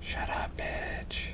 Shut up, bitch.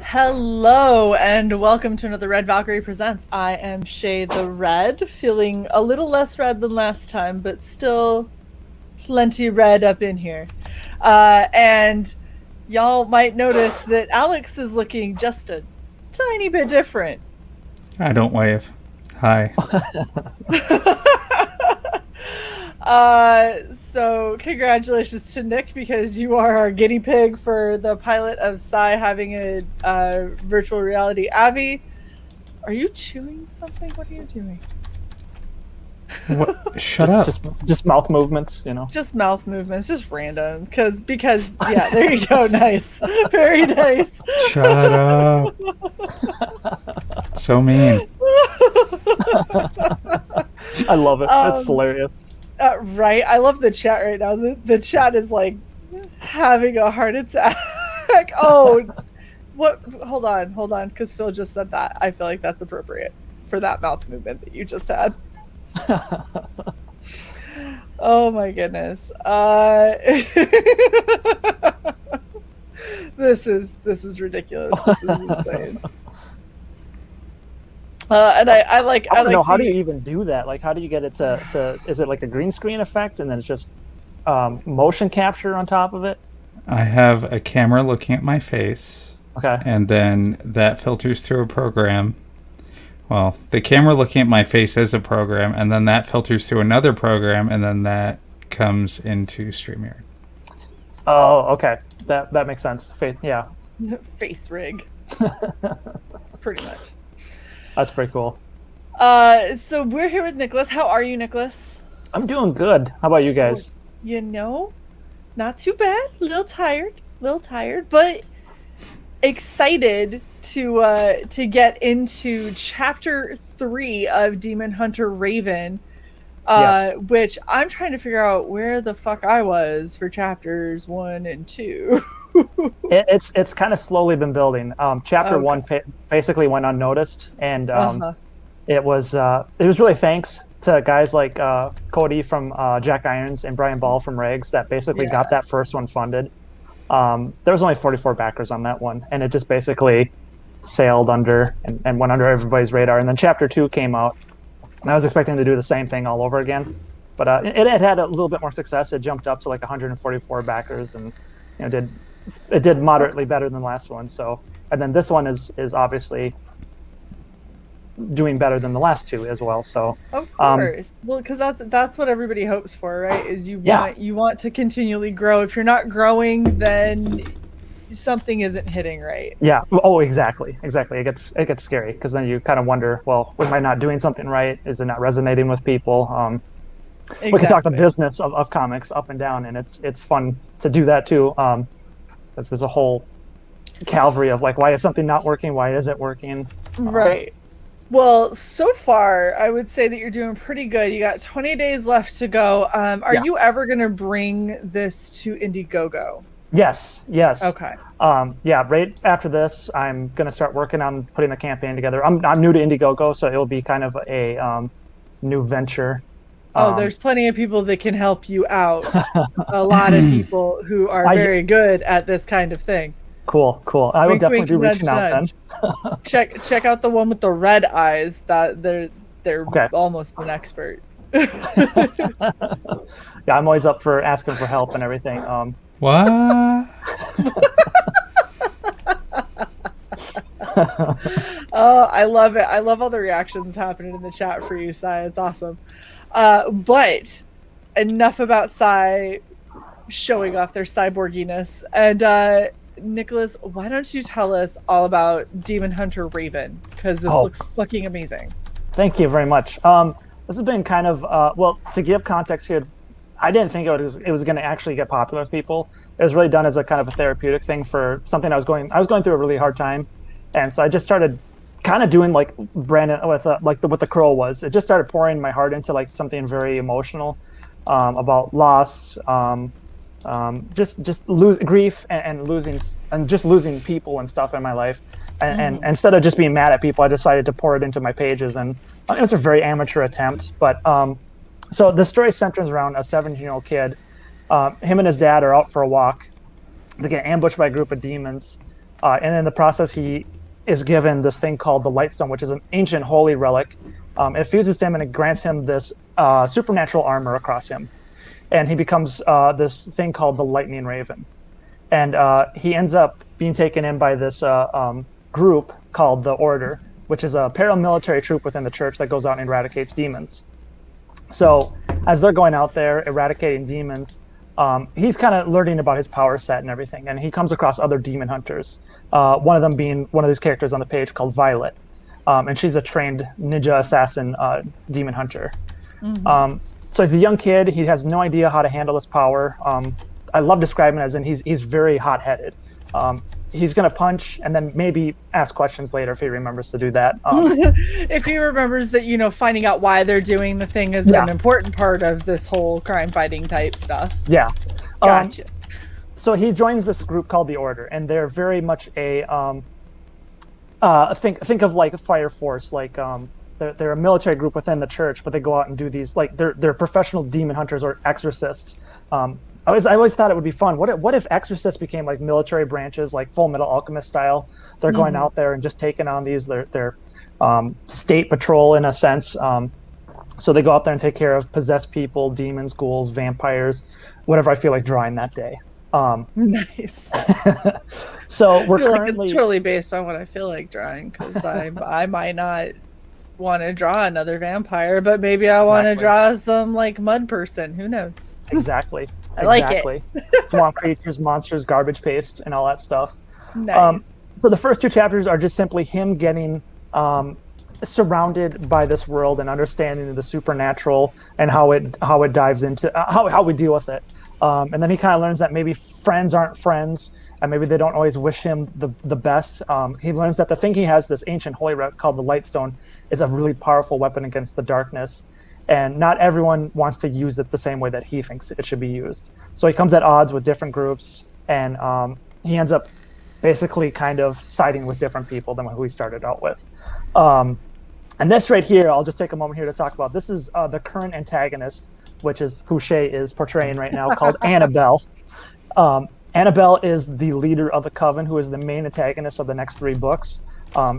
Hello and welcome to another Red Valkyrie Presents. I am Shae the Red, feeling a little less red than last time, but still plenty red up in here. And y'all might notice that Alex is looking just a tiny bit different. I don't wave. Hi. So congratulations to Nick, because you are our guinea pig for the pilot of CY having a virtual reality Avi. Are you chewing something? What are you doing? What? Shut up. Just mouth movements, you know. Just mouth movements, just random. Because yeah, there you go. Nice. Very nice. Shut up. So mean. I love it. That's hilarious. Right. I love the chat right now. The chat is like having a heart attack. Oh, what? Hold on. Because Phil just said that. I feel like that's appropriate for that mouth movement that you just had. Oh my goodness. This is ridiculous. This is insane. And I like. I don't know. How do you even do that? Like, how do you get it to? Is it like a green screen effect, and then it's just motion capture on top of it? I have a camera looking at my face. Okay. And then that filters through a program. Well, the camera looking at my face is a program, and then that filters through another program, and then that comes into StreamYard. Oh, okay. That makes sense. Yeah. Face rig. Pretty much. That's pretty cool. So we're here with Nicholas. How are you, Nicholas? I'm doing good. How about you guys? You know, not too bad. A little tired, but excited to get into chapter 3 of Demon Hunter Raven. Yes. Which I'm trying to figure out where the fuck I was for chapters 1 and 2. It's kind of slowly been building. Chapter 1 basically went unnoticed, and it was really thanks to guys like Cody from Jack Irons and Brian Ball from Regs that basically got that first one funded. There was only 44 backers on that one, and it just basically sailed under and went under everybody's radar. And then chapter 2 came out, and I was expecting to do the same thing all over again, but it had a little bit more success. It jumped up to like 144 backers, and it did moderately better than the last one. So, and then this one is obviously doing better than the last two as well. So of course, well, because that's what everybody hopes for, right? Is you want to continually grow. If you're not growing, then something isn't hitting right. Yeah. Oh, exactly. It gets scary, because then you kind of wonder, well, am I not doing something right? Is it not resonating with people? Exactly. We can talk the business of comics up and down, and it's fun to do that too. Because there's a whole cavalry of like, why is something not working? Why is it working? Right. Well, so far, I would say that you're doing pretty good. You got 20 days left to go. Are you ever going to bring this to Indiegogo? Yes. Okay. Right after this, I'm going to start working on putting a campaign together. I'm new to Indiegogo, so it'll be kind of a new venture. There's plenty of people that can help you out. A lot of people who are very good at this kind of thing. Cool. I will definitely be reaching out then. check out the one with the red eyes. That they're almost an expert. Yeah, I'm always up for asking for help and everything. What? Oh, I love it. I love all the reactions happening in the chat for you, Sai. It's awesome. But enough about Sai showing off their cyborginess. And Nicholas, why don't you tell us all about Demon Hunter Raven? Because this looks fucking amazing. Thank you very much. This has been kind of, well, to give context here, I didn't think it was going to actually get popular with people. It was really done as a kind of a therapeutic thing for something I was going through a really hard time. And so I just started kind of doing like Brandon with what the crow was. It just started pouring my heart into like something very emotional about loss, just grief and losing people and stuff in my life. And instead of just being mad at people, I decided to pour it into my pages. And it was a very amateur attempt. But so the story centers around a 17-year-old kid. Him and his dad are out for a walk. They get ambushed by a group of demons. And in the process, he is given this thing called the Lightstone, which is an ancient holy relic. It fuses him and it grants him this supernatural armor across him. And he becomes this thing called the Lightning Raven. And he ends up being taken in by this group called the Order, which is a paramilitary troop within the church that goes out and eradicates demons. So as they're going out there eradicating demons, he's kind of learning about his power set and everything, and he comes across other demon hunters. One of them being one of these characters on the page called Violet, and she's a trained ninja assassin demon hunter. So he's a young kid. He has no idea how to handle his power. I love describing it as in he's very hot-headed. He's going to punch and then maybe ask questions later if he remembers to do that. If he remembers that, finding out why they're doing the thing is an important part of this whole crime fighting type stuff. Yeah. Gotcha. So he joins this group called the Order, and they're very much a think of like a fire force, like they're a military group within the church, but they go out and do these like they're professional demon hunters or exorcists. I always thought it would be fun. What if exorcists became like military branches, like Full Metal Alchemist style? They're going out there and just taking on these their state patrol in a sense. So they go out there and take care of possessed people, demons, ghouls, vampires, whatever I feel like drawing that day. Nice. So we're currently it's totally based on what I feel like drawing, because I might not want to draw another vampire, but maybe I want to draw some like mud person. Who knows? Exactly. I like it. Swamp creatures, monsters, garbage paste, and all that stuff. Nice. So the first two chapters are just simply him getting surrounded by this world and understanding the supernatural and how it dives into how we deal with it. And then he kind of learns that maybe friends aren't friends, and maybe they don't always wish him the best. He learns that the thing he has, this ancient holy relic called the Lightstone, is a really powerful weapon against the darkness. And not everyone wants to use it the same way that he thinks it should be used. So he comes at odds with different groups, and he ends up basically kind of siding with different people than who he started out with. And this right here, I'll just take a moment here to talk about. This is the current antagonist, which is who Shae is portraying right now, called Annabelle. Annabelle is the leader of the Coven, who is the main antagonist of the next 3 books.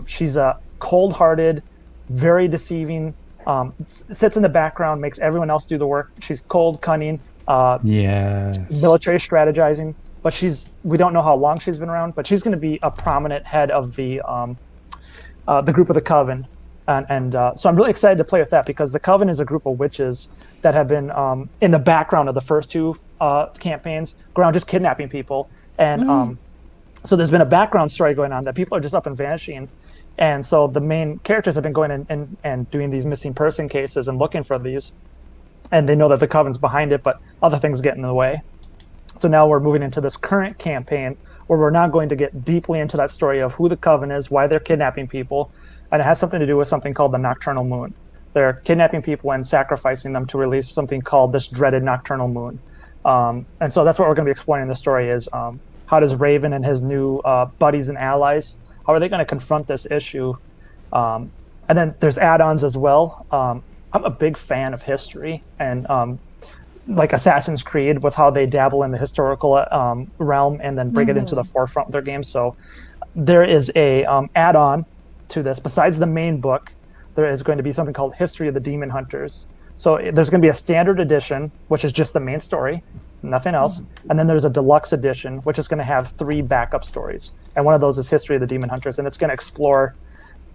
She's a cold-hearted, very deceiving, sits in the background, makes everyone else do the work. She's cold, cunning, military strategizing, but we don't know how long she's been around, but she's going to be a prominent head of the group of the Coven. And so I'm really excited to play with that, because the Coven is a group of witches that have been in the background of the first 2 campaigns, going around just kidnapping people. And so there's been a background story going on that people are just up and vanishing. And so the main characters have been going and doing these missing person cases and looking for these. And they know that the Coven's behind it, but other things get in the way. So now we're moving into this current campaign where we're now going to get deeply into that story of who the Coven is, why they're kidnapping people. And it has something to do with something called the Nocturnal Moon. They're kidnapping people and sacrificing them to release something called this dreaded Nocturnal Moon. And so that's what we're going to be exploring in the story is how does Raven and his new buddies and allies, how are they going to confront this issue? And then there's add-ons as well. I'm a big fan of history and like Assassin's Creed with how they dabble in the historical realm and then bring it into the forefront of their games. So there is a add-on to this. Besides the main book, there is going to be something called History of the Demon Hunters. So there's going to be a standard edition, which is just the main story, nothing else. And then there's a deluxe edition, which is going to have 3 backup stories. and one of those is History of the Demon Hunters, and it's going to explore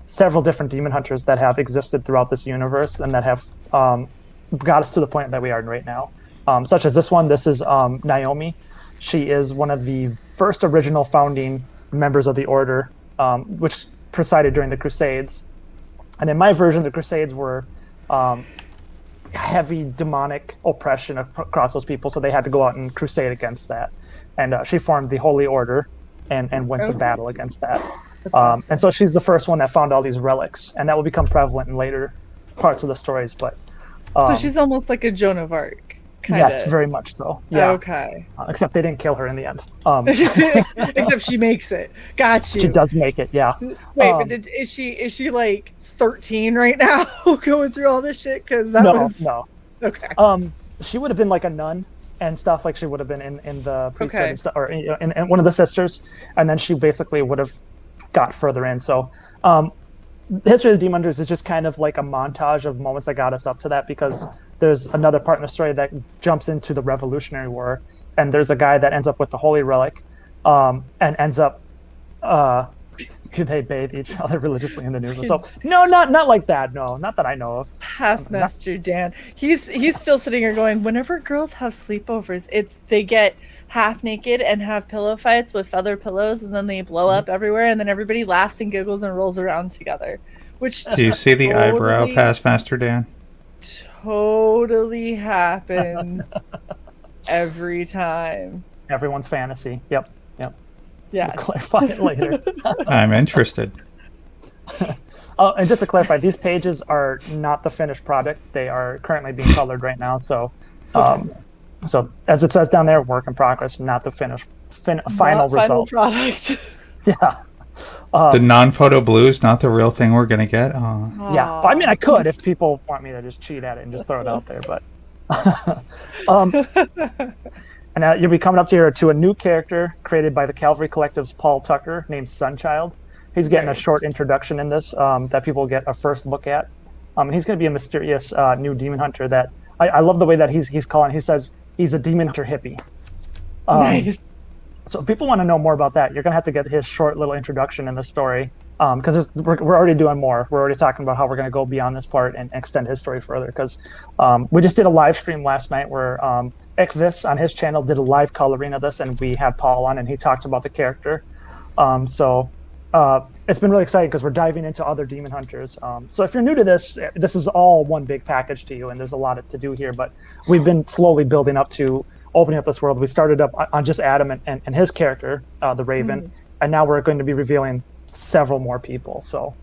several different demon hunters that have existed throughout this universe and that have got us to the point that we are right now. Such as this one. This is Naomi. She is one of the first original founding members of the Order, which presided during the Crusades. And in my version, the Crusades were heavy demonic oppression across those people, so they had to go out and crusade against that. And she formed the Holy Order and went to battle against that. Awesome. And so she's the first one that found all these relics, and that will become prevalent in later parts of the stories. But so she's almost like a Joan of Arc. Kinda. Yes, very much so. Yeah. Okay. Except they didn't kill her in the end. Except she makes it. Got you. She does make it. Yeah. Wait, but is she like 13 right now, going through all this shit? Because no. Okay. She would have been like a nun and stuff. Like she would have been in the priesthood and stuff, or in one of the sisters, and then she basically would have got further in. So, the History of the Demon Hunters is just kind of like a montage of moments that got us up to that, because there's another part in the story that jumps into the Revolutionary War, and there's a guy that ends up with the Holy Relic, and ends up, do they bathe each other religiously in the news? So no, not like that. No, not that I know of. Pastmaster Dan, he's still sitting here going, whenever girls have sleepovers, they get half naked and have pillow fights with feather pillows, and then they blow up everywhere, and then everybody laughs and giggles and rolls around together. Which do you see the eyebrow, Pastmaster Dan? Totally happens every time. Everyone's fantasy. Yep. Yeah. We'll clarify it later. I'm interested. And just to clarify, these pages are not the finished product. They are currently being colored right now. So, so as it says down there, work in progress, not the finished final result. Product. Yeah. The non-photo blue is not the real thing we're gonna get. Yeah, I mean, I could if people want me to just cheat at it and just throw it out there, but. And you'll be coming up here to a new character created by the Calvary Collective's Paul Tucker, named Sunchild. He's getting a short introduction in this that people get a first look at. And he's going to be a mysterious new demon hunter that I love the way that he's calling. He says he's a demon hunter hippie. Nice. So if people want to know more about that, you're going to have to get his short little introduction in the story, because we're already doing more. We're already talking about how we're going to go beyond this part and extend his story further, because we just did a live stream last night where Ekvis on his channel did a live coloring of this, and we had Paul on and he talked about the character. So it's been really exciting because we're diving into other demon hunters. So if you're new to this is all one big package to you, and there's a lot to do here, but we've been slowly building up to opening up this world. We started up on just Adam and his character, the Raven, and now we're going to be revealing several more people. So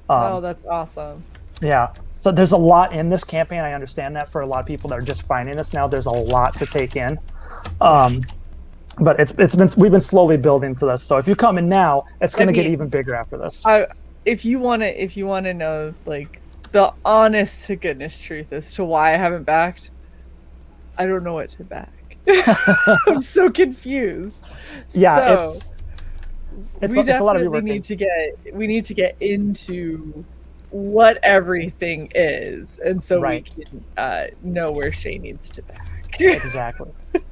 that's awesome. Yeah. So there's a lot in this campaign. I understand that for a lot of people that are just finding this now, there's a lot to take in. But we've been slowly building to this. So if you come in now, it's going to get even bigger after this. If you want to know like the honest to goodness truth as to why I haven't backed, I don't know what to back. I'm so confused. Yeah, so, it's we a lot of definitely need to get into what everything is, and so we can know where Shae needs to back. Exactly.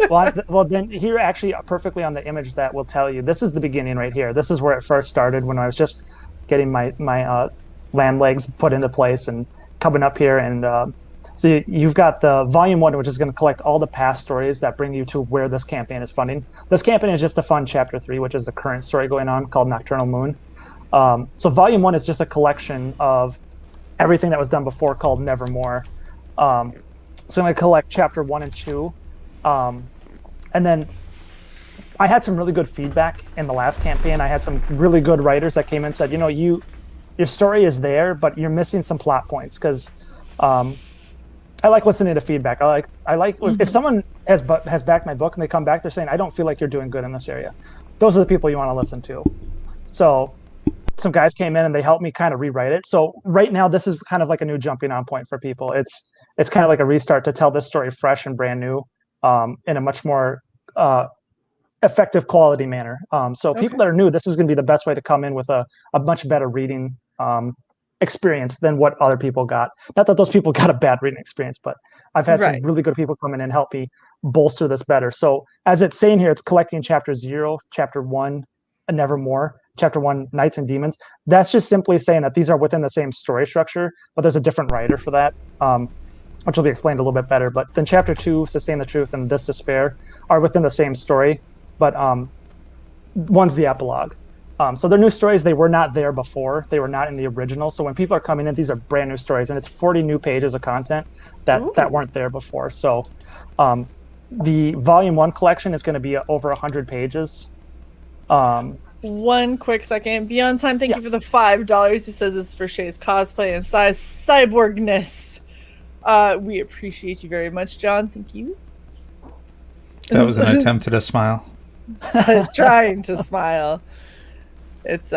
Well, then here actually perfectly on the image that will tell you this is the beginning right here. This is where it first started when I was just getting my land legs put into place and coming up here, and so you've got the volume 1, which is going to collect all the past stories that bring you to where this campaign is funding. This campaign is just to fund chapter 3, which is the current story going on called Nocturnal Moon. So volume 1 is just a collection of everything that was done before called Nevermore. So I'm going to collect chapter 1 and 2. And then I had some really good feedback in the last campaign. I had some really good writers that came in and said, your story is there, but you're missing some plot points, because I like listening to feedback. I like if someone has backed my book and they come back, they're saying, I don't feel like you're doing good in this area. Those are the people you want to listen to. So some guys came in and they helped me kind of rewrite it. So right now, this is kind of like a new jumping on point for people. It's kind of like a restart to tell this story fresh and brand new, in a much more effective quality manner. So people that are new, this is going to be the best way to come in with a much better reading experience than what other people got. Not that those people got a bad reading experience, but I've had some really good people come in and help me bolster this better. So as it's saying here, it's collecting chapter 0, chapter 1, Nevermore, Chapter 1, Knights and Demons. That's just simply saying that these are within the same story structure, but there's a different writer for that, which will be explained a little bit better. But then Chapter 2, Sustain the Truth, and This Despair are within the same story, but one's the epilogue. So they're new stories. They were not there before. They were not in the original. So when people are coming in, these are brand new stories, and it's 40 new pages of content that weren't there before. So the Volume 1 collection is going to be over 100 pages. One quick second. Beyond Time, thank you for the $5. He says it's for Shae's cosplay and cyborgness. We appreciate you very much, John. Thank you. That was an attempt at a smile. I was trying to smile. It's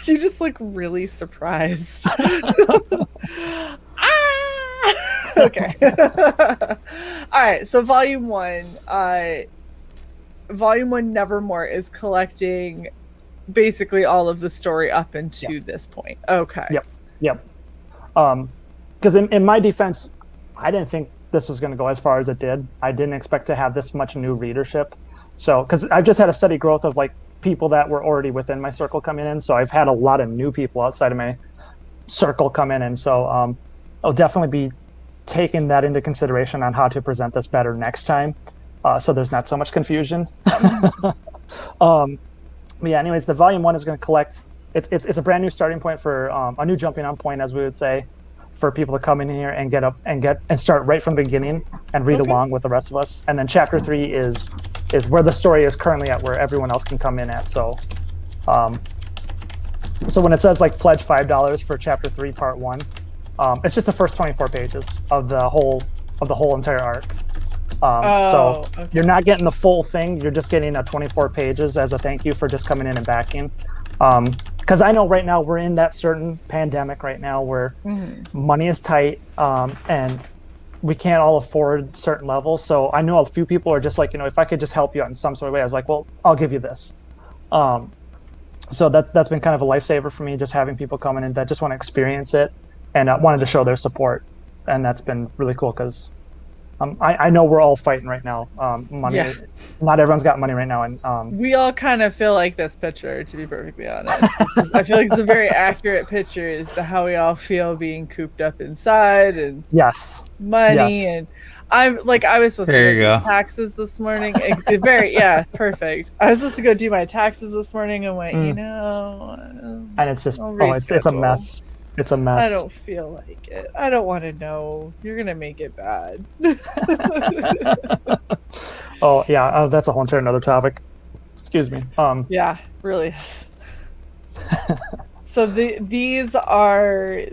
you just look really surprised. Okay. All right. So Volume 1, Nevermore is collecting basically all of the story up into this point. Okay. Yep. Because in my defense, I didn't think this was going to go as far as it did. I didn't expect to have this much new readership. So, because I've just had a steady growth of like people that were already within my circle coming in. So I've had a lot of new people outside of my circle come in. And so I'll definitely be taking that into consideration on how to present this better next time. So there's not so much confusion. But yeah, anyways, the Volume 1 is going to collect. It's a brand new starting point for a new jumping on point, as we would say, for people to come in here and get up and start right from the beginning and read along with the rest of us. And then Chapter 3 is where the story is currently at, where everyone else can come in at. So, so when it says like pledge $5 for Chapter 3, Part 1, it's just the first 24 pages of the whole entire arc. So you're not getting the full thing. You're just getting 24 pages as a thank you for just coming in and backing. Because I know right now we're in that certain pandemic right now where money is tight and we can't all afford certain levels. So I know a few people are just like, if I could just help you out in some sort of way, I was like, well, I'll give you this. So that's been kind of a lifesaver for me, just having people come in and that just want to experience it and wanted to show their support. And that's been really cool because I know we're all fighting right now. Money, not everyone's got money right now, and we all kind of feel like this picture, to be perfectly honest. I feel like it's a very accurate picture as to how we all feel being cooped up inside and money and I was supposed to do taxes this morning. It's perfect. I was supposed to go do my taxes this morning and went, and it's just it's a mess. It's a mess. I don't feel like it. I don't want to know. You're going to make it bad. That's a whole entire another topic. Excuse me. Yeah, really is. So these are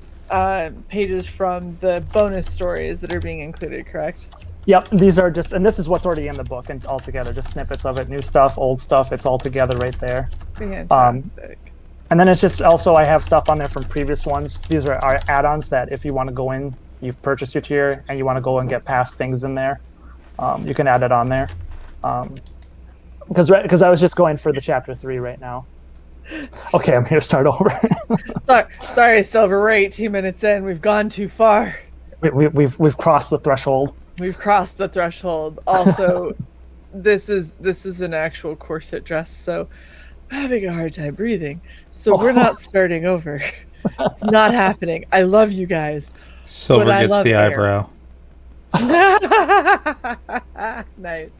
pages from the bonus stories that are being included, correct? Yep, these are just, and this is what's already in the book and all together, just snippets of it, new stuff, old stuff, it's all together right there. Fantastic. And then it's just also I have stuff on there from previous ones. These are our add-ons that if you want to go in, you've purchased your tier and you want to go and get past things in there, you can add it on there. Because I was just going for the Chapter 3 right now. Okay, I'm here to start over. Sorry, Silver. We're 18 minutes in. We've gone too far. We've crossed the threshold. We've crossed the threshold. Also, this is an actual corset dress, so I'm having a hard time breathing. So we're not starting over. It's not happening. I love you guys. Silver gets the eyebrow. Nice.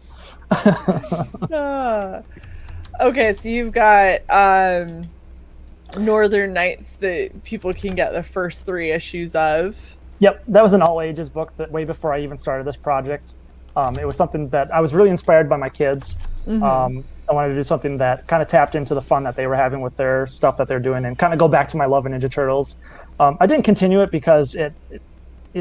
Okay, so you've got Northern Nights that people can get the first 3 issues of. Yep, that was an all ages book that way before I even started this project. It was something that I was really inspired by my kids. I wanted to do something that kind of tapped into the fun that they were having with their stuff that they're doing and kind of go back to my love of Ninja Turtles. I didn't continue it because it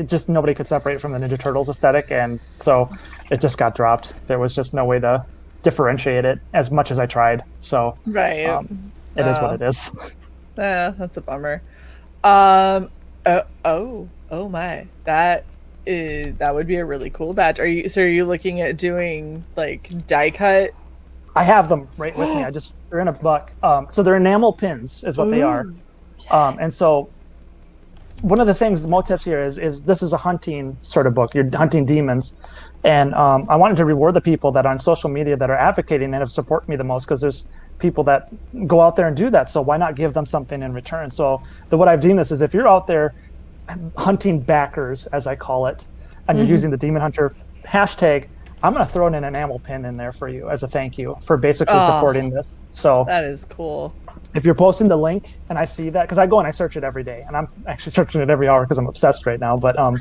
just nobody could separate it from the Ninja Turtles aesthetic, and so it just got dropped. There was just no way to differentiate it as much as I tried. So it is what it is. That's a bummer. Oh my, that would be a really cool batch. Are you looking at doing like die cut? I have them right with me. They're in a buck. So they're enamel pins is what they are. And so one of the things, the motifs here is this is a hunting sort of book. You're hunting demons. And I wanted to reward the people that on social media that are advocating and have supported me the most, because people that go out there and do that. So why not give them something in return? So what I've deemed this is, if you're out there hunting backers, as I call it, and you're using the Demon Hunter hashtag, I'm going to throw in an enamel pin in there for you as a thank you for basically supporting this. So that is cool. If you're posting the link and I see that, because I go and I search it every day, and I'm actually searching it every hour because I'm obsessed right now. But I'll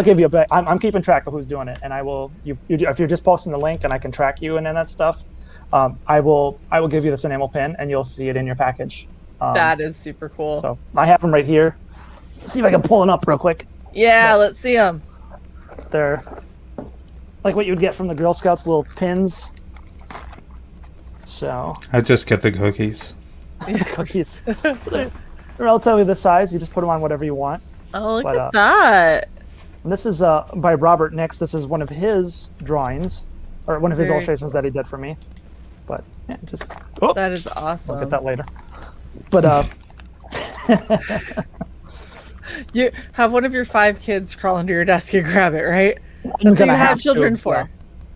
give you I'm keeping track of who's doing it, and I will. If you're just posting the link and I can track you and that stuff, I will give you this enamel pin, and you'll see it in your package. That is super cool. So I have them right here. See if I can pull them up real quick. Yeah, let's see them. They're like what you'd get from the Girl Scouts, little pins. So I just get the cookies. Cookies. So they're relatively this size. You just put them on whatever you want. Oh, look at that. And this is by Robert Nix. This is one of his drawings, or one of his illustrations that he did for me. But yeah, just that is awesome. I'll get that later. But you have one of your 5 kids crawl under your desk and grab it, right? That's what you have children for.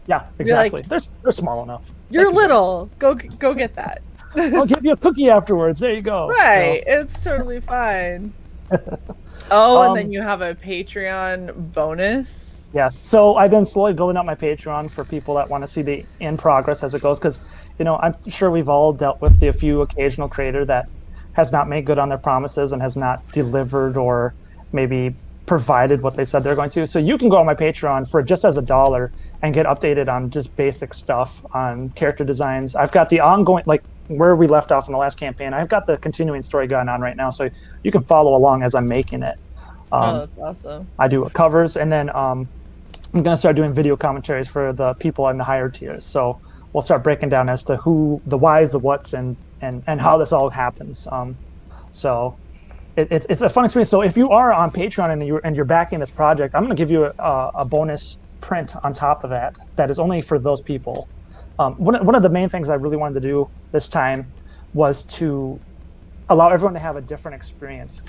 Yeah, exactly. They're small enough. You're little. Go get that. I'll give you a cookie afterwards. There you go. Right. It's totally fine. And then you have a Patreon bonus. Yes. So I've been slowly building up my Patreon for people that want to see the in progress as it goes, because I'm sure we've all dealt with the few occasional creator that has not made good on their promises and has not delivered or maybe provided what they said they're going to. So you can go on my Patreon for just as $1 and get updated on just basic stuff on character designs. I've got the ongoing, like where we left off in the last campaign, I've got the continuing story going on right now, so you can follow along as I'm making it. That's awesome. I do covers, and then I'm going to start doing video commentaries for the people in the higher tiers. So we'll start breaking down as to who, the whys, the whats, and how this all happens. So it's a fun experience. So if you are on Patreon and you're backing this project, I'm going to give you a bonus print on top of that is only for those people. One of the main things I really wanted to do this time was to allow everyone to have a different experience.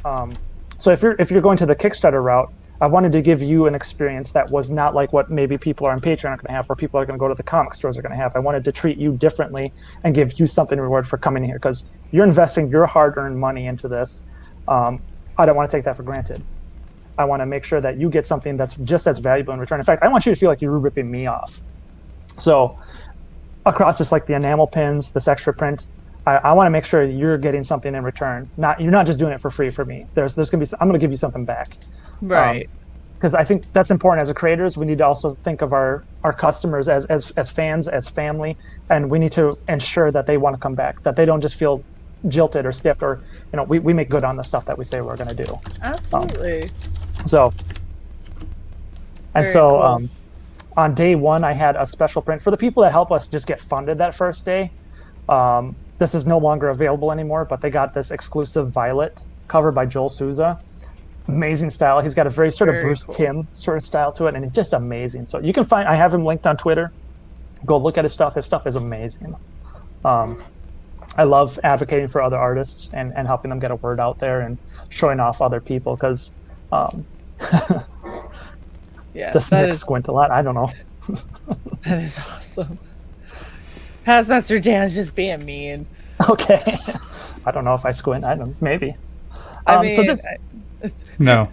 So if you're going to the Kickstarter route, I wanted to give you an experience that was not like what maybe people on Patreon are going to have, or people are going to go to the comic stores are going to have. I wanted to treat you differently and give you something in reward for coming here, because you're investing your hard-earned money into this. I don't want to take that for granted. I want to make sure that you get something that's just as valuable in return. In fact, I want you to feel like you're ripping me off. So across this, like the enamel pins, this extra print, I want to make sure you're getting something in return. You're not just doing it for free for me. There's going to be, I'm going to give you something back. Right. Because I think that's important as a creators. We need to also think of our customers as fans, as family, and we need to ensure that they want to come back, that they don't just feel jilted or skipped, or we make good on the stuff that we say we're going to do. Absolutely. Cool. On day one, I had a special print for the people that help us just get funded that first day. This is no longer available anymore, but they got this exclusive Violet cover by Joel Souza. Amazing style. He's got a very sort of Bruce Timm sort of style to it, and he's just amazing. So you can I have him linked on Twitter. Go look at his stuff. His stuff is amazing. I love advocating for other artists and helping them get a word out there and showing off other people, because the Snicks squint a lot. I don't know. That is awesome. Pastmaster Dan's just being mean. Okay. I don't know if I squint. I don't. Maybe. No.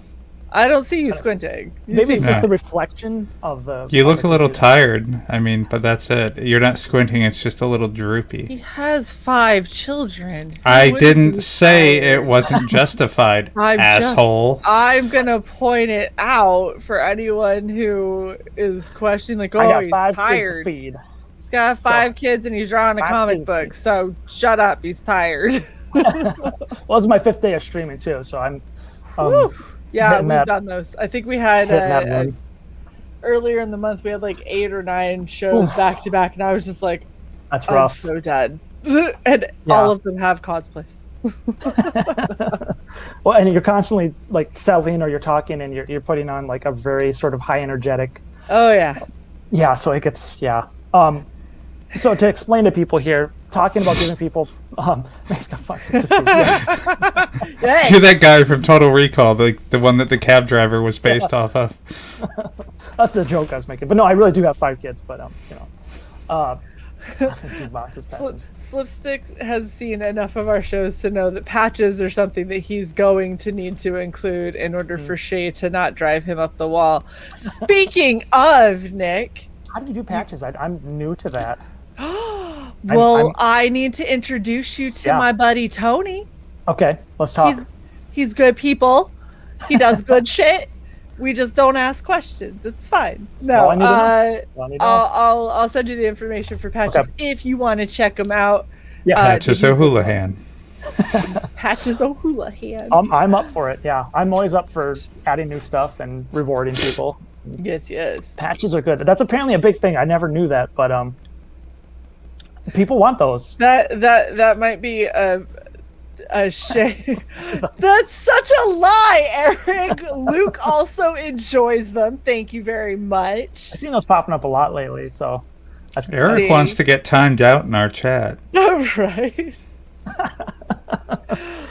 I don't see you squinting. Maybe it's just the reflection of the... You look a little tired. I mean, but that's it. You're not squinting. It's just a little droopy. He has 5 children. I didn't say it wasn't justified, asshole. I'm going to point it out for anyone who is questioning, like, oh, he's tired. He's got 5 kids and he's drawing a comic book, so shut up. He's tired. Well, it's my 5th day of streaming, too, so I'm... Yeah, we've done those. I think we had earlier in the month we had like 8 or 9 shows back to back, and I was just like, "That's rough." I'm so dead. And all of them have cosplays. Well, and you're constantly like selling, or you're talking, and you're putting on like a very sort of high energetic. Oh yeah. Yeah, so it gets So to explain to people here, talking about giving people, he's got fucking Hey. You're that guy from Total Recall, the one that the cab driver was based off of. That's the joke I was making. But no, I really do have 5 kids. But Jukeboxes, patches. Slipstick has seen enough of our shows to know that patches are something that he's going to need to include in order for Shae to not drive him up the wall. Speaking of, Nick. How do you do patches? I'm new to that. Well, I need to introduce you to my buddy Tony. Okay, let's talk. He's good people. He does good shit. We just don't ask questions. It's fine. No, I'll send you the information for patches if you want to check them out. Yeah, Patches O'Houlihan. Patches O'Houlihan. I'm up for it. Yeah, I'm always up for adding new stuff and rewarding people. Yes. Patches are good. That's apparently a big thing. I never knew that, but people want those. That might be a shame. That's such a lie, Eric. Luke also enjoys them. Thank you very much. I've seen those popping up a lot lately, so that's Eric wants to get timed out in our chat. Oh, right.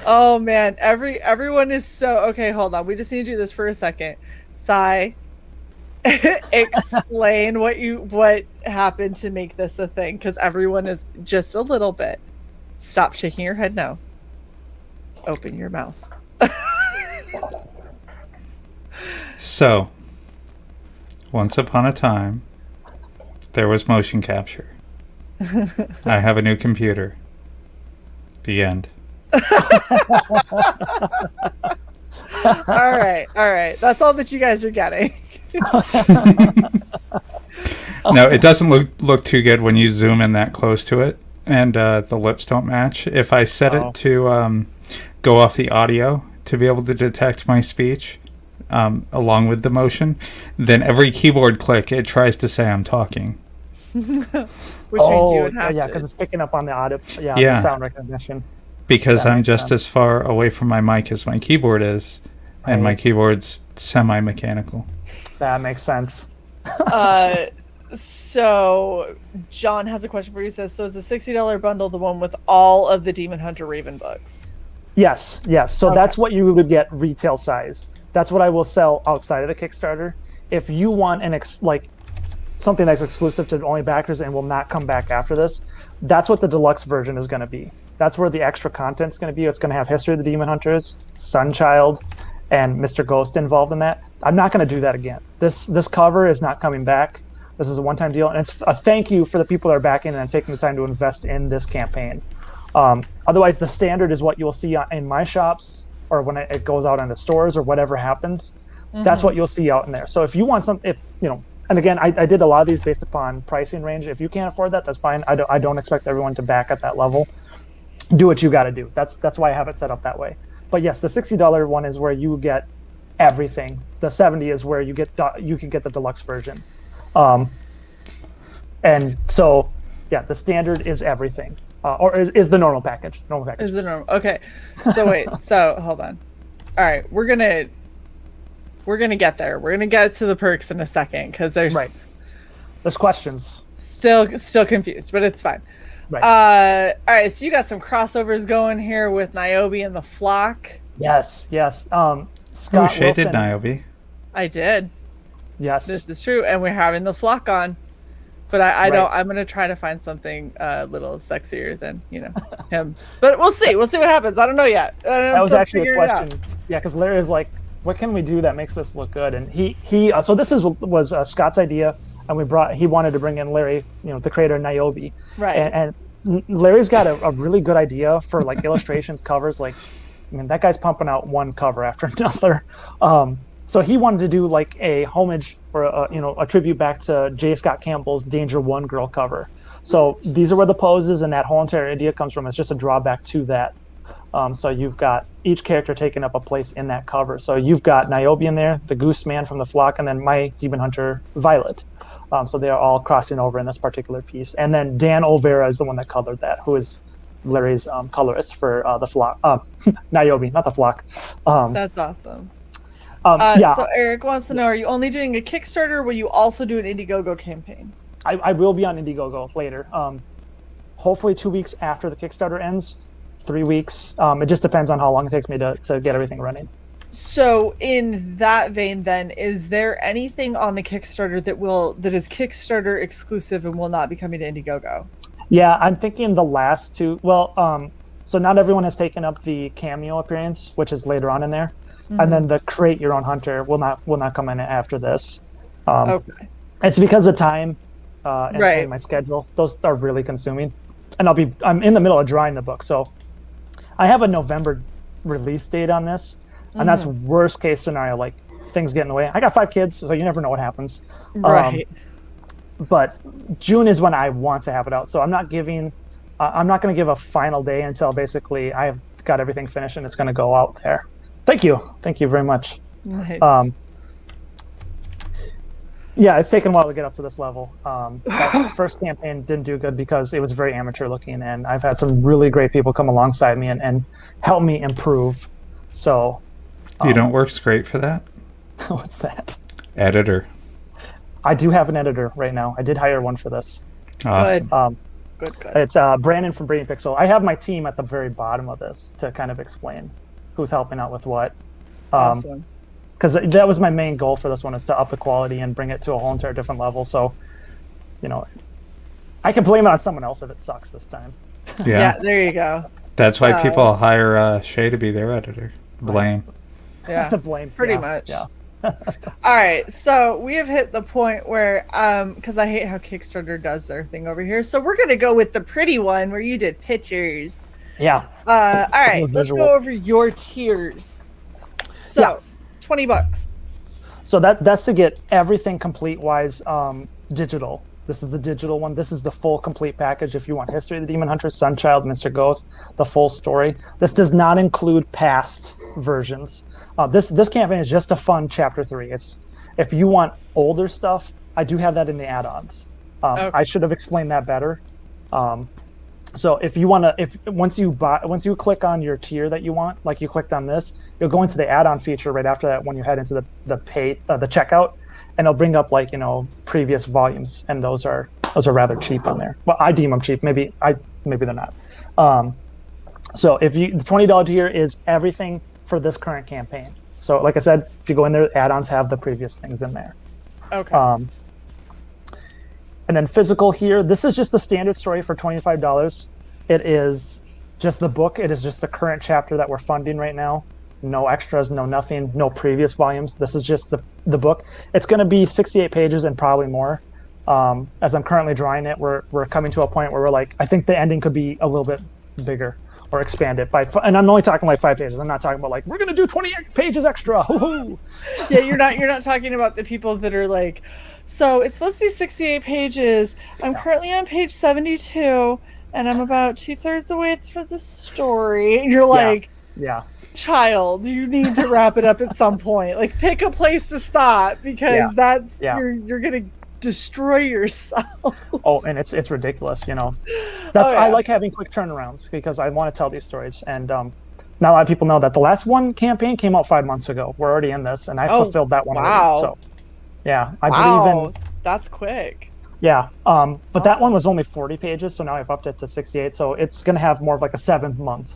Oh man, everyone is so okay. Hold on, we just need to do this for a second. CY, explain what happened to make this a thing, because everyone is just a little bit. Stop shaking your head. No. Open your mouth. So, once upon a time, there was motion capture. I have a new computer. The end. All right. That's all that you guys are getting. No, it doesn't look too good when you zoom in that close to it, and the lips don't match. If I set it to go off the audio to be able to detect my speech along with the motion, then every keyboard click it tries to say I'm talking. Which means you would have to. because it's picking up on the audio, the sound recognition. Because I'm just as far away from my mic as my keyboard is, and my keyboard's semi-mechanical. That makes sense. So John has a question for you. He says, so is the $60 bundle the one with all of the Demon Hunter Raven books? Yes. So that's what you would get retail size. That's what I will sell outside of the Kickstarter. If you want something that's exclusive to only backers and will not come back after this, that's what the deluxe version is going to be. That's where the extra content's going to be. It's going to have History of the Demon Hunters, Sunchild, and Mr. Ghost involved in that. I'm not going to do that again. This cover is not coming back. This is a one-time deal, and it's a thank you for the people that are backing and taking the time to invest in this campaign. Otherwise, the standard is what you'll see in my shops, or when it goes out into stores, or whatever happens. Mm-hmm. That's what you'll see out in there. So if you want something, and again, I did a lot of these based upon pricing range. If you can't afford that, that's fine. I don't expect everyone to back at that level. Do what you got to do. That's why I have it set up that way. But yes, the $60 one is where you get everything. The $70 is where you can get the deluxe version. And so, the standard is everything, or is the normal package. Is the normal? Okay. So wait. So hold on. All right, we're gonna get there. We're gonna get to the perks in a second because there's questions. Still confused, but it's fine. Right. All right. So you got some crossovers going here with Niobe and the Flock. Yes. Scott Shae did Wilson. Niobe. I did. Yes. This is true, and we're having the Flock on. But I don't. I'm gonna try to find something a little sexier than him. But we'll see. We'll see what happens. I don't know yet. That was actually a question. Yeah, because Larry is like, what can we do that makes this look good? And he so this was Scott's idea, and he wanted to bring in Larry, the creator of Niobe. Right. And Larry's got a really good idea for like illustrations, covers. Like, that guy's pumping out one cover after another. So he wanted to do like a homage or a tribute back to J. Scott Campbell's Danger One Girl cover. So these are where the poses and that whole entire idea comes from. It's just a drawback to that. So you've got each character taking up a place in that cover. So you've got Niobe in there, the Goose Man from the Flock, and then my Demon Hunter Violet. So they are all crossing over in this particular piece. And then Dan Olvera is the one that colored that, who is Larry's colorist for the Flock. Niobe, not the Flock. That's awesome. Yeah. So Eric wants to know, are you only doing a Kickstarter, or will you also do an Indiegogo campaign? I will be on Indiegogo later. Hopefully 2 weeks after the Kickstarter ends, 3 weeks. It just depends on how long it takes me to get everything running. So in that vein, then, is there anything on the Kickstarter that is Kickstarter exclusive and will not be coming to Indiegogo? Yeah, I'm thinking the last two. Well, so not everyone has taken up the cameo appearance, which is later on in there, and then the create your own hunter will not come in after this. Okay. It's because of time and Right. my schedule. Those are really consuming, and I'm in the middle of drawing the book, so I have a November release date on this, and that's worst case scenario. Like things get in the way. I got 5 kids, so you never know what happens. Right. But June is when I want to have it out, so I'm not going to give a final day until basically I've got everything finished and it's going to go out there. Thank you very much. Nice. Yeah, it's taken a while to get up to this level. That first campaign didn't do good because it was very amateur looking, and I've had some really great people come alongside me and help me improve. So You don't work great for that? what's that? Editor. I do have an editor right now. I did hire one for this. Awesome. Good. It's Brandon from Brain Pixel. I have my team at the very bottom of this to kind of explain who's helping out with what. Awesome. Because that was my main goal for this one, is to up the quality and bring it to a whole entire different level. So, I can blame it on someone else if it sucks this time. Yeah, there you go. That's why people hire Shae to be their editor. Blame. Yeah. The blame. Pretty yeah, much. Yeah. All right, so we have hit the point where, because I hate how Kickstarter does their thing over here, so we're gonna go with the pretty one where you did pictures. Yeah. All right, let's visual. go over your tiers. So, $20. So that's to get everything complete wise digital. This is the digital one. This is the full complete package. If you want History of the Demon Hunter, Sunchild, Mr. Ghost, the full story. This does not include past versions. This campaign is just a fun chapter 3. It's if you want older stuff, I do have that in the add-ons. Okay. I should have explained that better. So if you want to, once you click on your tier that you want, like you clicked on this, you'll go into the add-on feature right after that when you head into the checkout, and it'll bring up previous volumes, and those are rather cheap on there. Well, I deem them cheap. Maybe they're not. So the $20 tier is everything for this current campaign. So like I said, if you go in there, add-ons have the previous things in there. Okay. And then physical here, this is just a standard story for $25. It is just the book. It is just the current chapter that we're funding right now. No extras, no nothing, no previous volumes. This is just the book. It's going to be 68 pages and probably more. As I'm currently drawing it, we're coming to a point where we're like, I think the ending could be a little bit bigger or expanded and I'm only talking like 5 pages. I'm not talking about like we're gonna do 20 pages extra. Yeah, you're not talking about the people that are like, so it's supposed to be 68 pages. I'm currently on page 72, and I'm about 2/3 the way through the story. And you're like, yeah, child, you need to wrap it up at some point. Like, pick a place to stop because you're gonna destroy yourself. Oh, and it's ridiculous, I like having quick turnarounds because I want to tell these stories. And not a lot of people know that the last one campaign came out 5 months ago. We're already in this, and I fulfilled that one already. So yeah, I believe in that's quick. Yeah, but that one was only 40 pages, so now I've upped it to 68. So it's going to have more of like a 7-month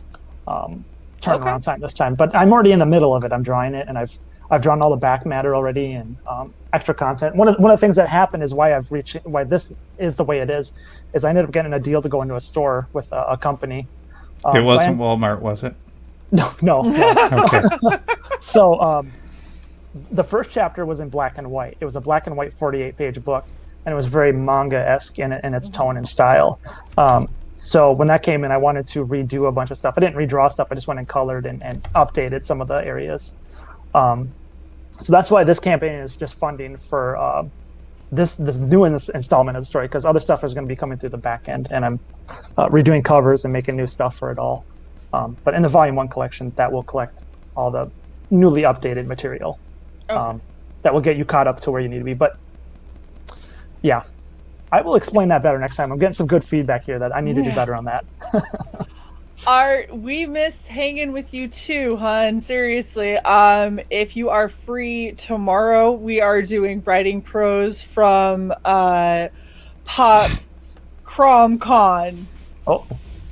turnaround time this time. But I'm already in the middle of it. I'm drawing it, and I've drawn all the back matter already and extra content. One of the things that happened is why this is the way it is I ended up getting a deal to go into a store with a company. It wasn't Walmart, was it? No. Okay. So the first chapter was in black and white. It was a black and white 48-page book, and it was very manga-esque in its tone and style. So when that came in, I wanted to redo a bunch of stuff. I didn't redraw stuff. I just went and colored and updated some of the areas. So that's why this campaign is just funding for this new installment of the story, because other stuff is going to be coming through the back end, and I'm redoing covers and making new stuff for it all. But in the Volume 1 collection, that will collect all the newly updated material. That will get you caught up to where you need to be. But yeah, I will explain that better next time. I'm getting some good feedback here that I need to do better on that. We miss hanging with you too, hun. Seriously. If you are free tomorrow, we are doing writing pros from Pop's CromCon. Oh.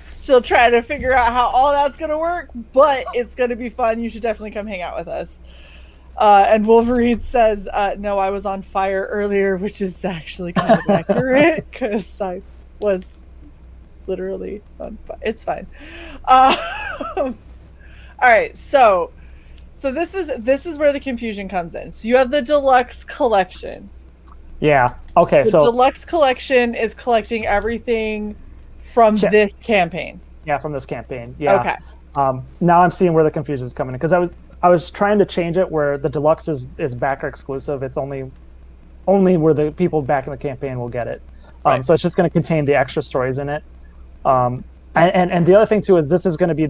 Still trying to figure out how all that's gonna work, but it's gonna be fun. You should definitely come hang out with us. And Wolverine says, no, I was on fire earlier, which is actually kind of accurate because I was literally on fire. It's fine. All right, so this is where the confusion comes in. So you have the deluxe collection. Yeah. Okay. The So deluxe collection is collecting everything from this campaign. Yeah, from this campaign. Yeah. Okay. Now I'm seeing where the confusion is coming in, because I was trying to change it where the deluxe is backer exclusive. It's only where the people back in the campaign will get it. Right. So it's just going to contain the extra stories in it. And the other thing too is this is going to be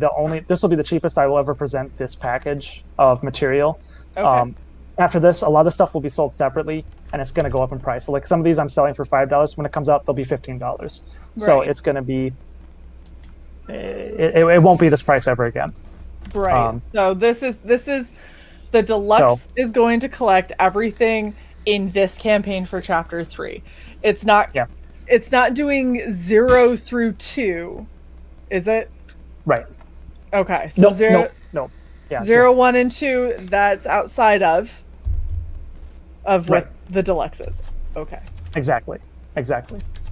this will be the cheapest I will ever present this package of material. Okay. After this, a lot of stuff will be sold separately, and it's going to go up in price. So like some of these I'm selling for $5. When it comes out, they'll be $15. So it's going to be, it won't be this price ever again. Right. So this is the deluxe is going to collect everything in this campaign for chapter 3. It's not doing 0 through 2, is it? Right. Okay. So no. Yeah. 0, 1, and 2, that's outside of what the deluxe is. Okay. Exactly.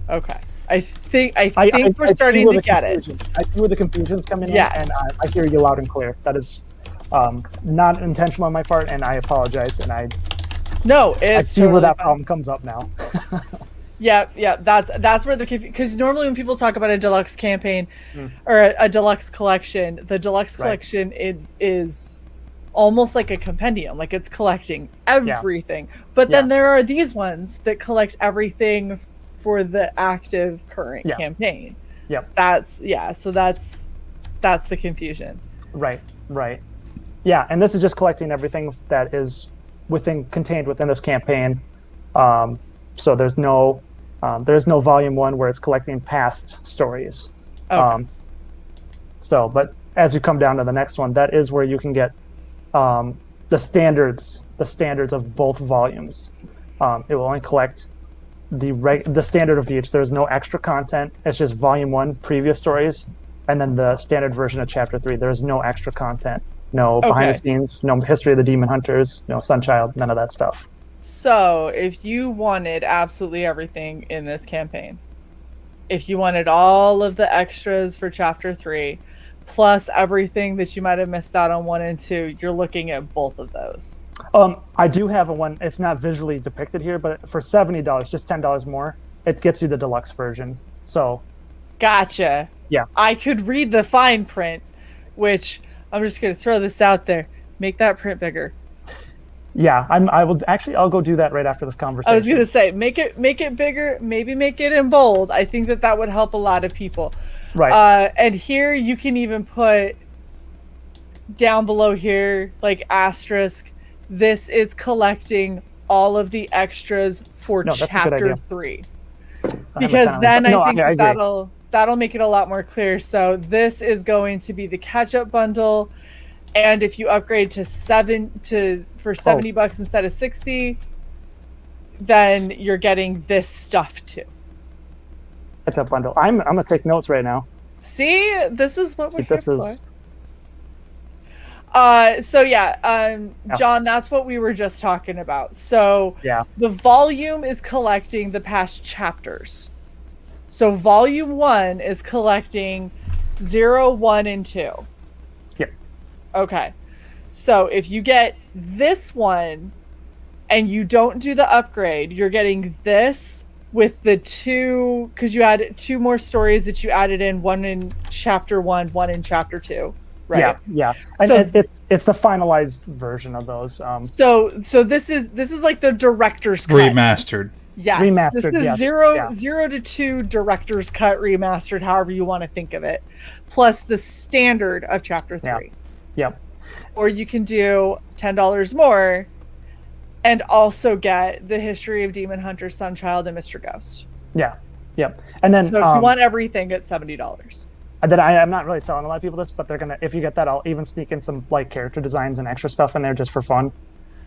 Okay. I think we're starting to get it. I see where the confusion's coming in, and I hear you loud and clear. That is not intentional on my part, and I apologize. And I see totally where that fine. problem comes up now. Yeah. That's where the confusion, because normally when people talk about a deluxe campaign or a deluxe collection, the deluxe collection is almost like a compendium, like it's collecting everything. But then there are these ones that collect everything for the active current campaign. Yep. So that's the confusion. Right. Yeah, and this is just collecting everything that is contained within this campaign. So there's no volume 1 where it's collecting past stories. Okay. But as you come down to the next one, that is where you can get the standards of both volumes. It will only collect the standard of each. There's no extra content. It's just volume 1 previous stories, and then the standard version of chapter 3. There's no extra content, no behind the scenes, no history of the demon hunters, no Sunchild, none of that stuff. So if you wanted absolutely everything in this campaign, if you wanted all of the extras for chapter 3 plus everything that you might have missed out on 1 and 2, you're looking at both of those. I do have one. It's not visually depicted here, but for $70, just $10 more, it gets you the deluxe version. So, gotcha. Yeah, I could read the fine print, which I'm just gonna throw this out there. Make that print bigger. Yeah, I'll go do that right after this conversation. I was gonna say make it bigger, maybe make it in bold. I think that would help a lot of people. Right. And here you can even put down below here, like asterisk, this is collecting all of the extras for chapter 3. Because then I think that'll make it a lot more clear. So this is going to be the catch-up bundle, and if you upgrade to for $70 instead of $60, then you're getting this stuff too. Catch-up bundle. I'm gonna take notes right now. See, this is what we're here for. John, that's what we were just talking about. So the volume is collecting the past chapters. So volume 1 is collecting 0, 1, and 2. Yep. Okay. So if you get this one and you don't do the upgrade, you're getting this with the 2, because you had 2 more stories that you added in, 1 in chapter 1, 1 in chapter 2. Right. Yeah. And so, it's the finalized version of those. So this is like the director's cut. Remastered. Yes. Remastered. This is 0 to 2 director's cut remastered, however you want to think of it, plus the standard of chapter 3. Yep. Or you can do $10 more and also get the history of Demon Hunter, Sunchild, and Mr. Ghost. Yeah. Yep. And then so if you want everything, it's $70. Then I'm not really telling a lot of people this, but if you get that, I'll even sneak in some like character designs and extra stuff in there just for fun.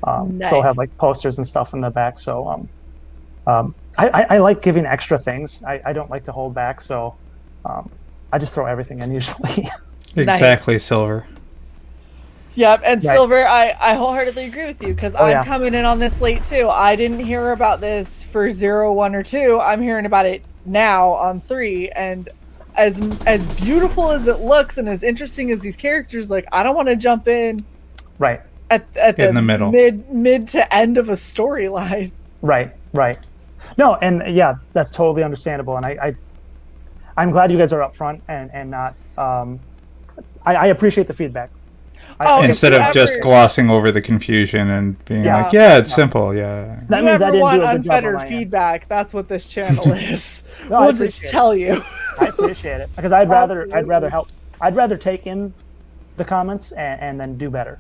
Nice. So I'll have like posters and stuff in the back. So I like giving extra things. I don't like to hold back, so I just throw everything in usually. Exactly, nice. Silver. Yep, and right. Silver, I wholeheartedly agree with you, because I'm coming in on this late too. I didn't hear about this for 0, 1, or 2. I'm hearing about it now on 3, and as beautiful as it looks and as interesting as these characters, like I don't want to jump in Right. at In the middle. mid to end of a storyline. Right. No, and yeah, that's totally understandable, and I'm glad you guys are upfront and not. I appreciate the feedback. Instead of just glossing over the confusion and being like, it's simple, yeah. That means I didn't want do a good job on unfettered my end. feedback. That's what this channel is. No, we'll just tell you. I appreciate it because I'd rather help. I'd rather take in the comments and then do better.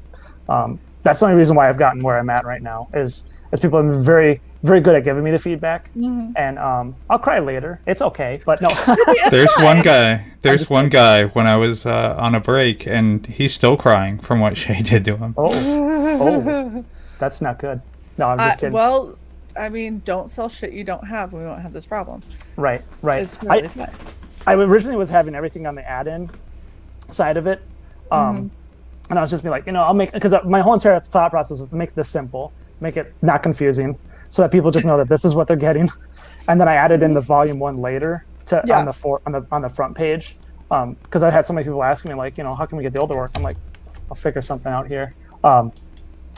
That's the only reason why I've gotten where I'm at right now is people have been very, very good at giving me the feedback, and I'll cry later. It's okay, but no. There's one guy when I was on a break, and he's still crying from what Shae did to him. Oh, that's not good. No, I'm just kidding. Well, I mean, don't sell shit you don't have. We won't have this problem. Right. It's totally fine. I originally was having everything on the add-in side of it, and I was just being like, I'll make, because my whole entire thought process was to make this simple, make it not confusing, so that people just know that this is what they're getting. And then I added in the volume 1 later on the front page, because I had so many people asking me like, how can we get the older work? I'm like, I'll figure something out here.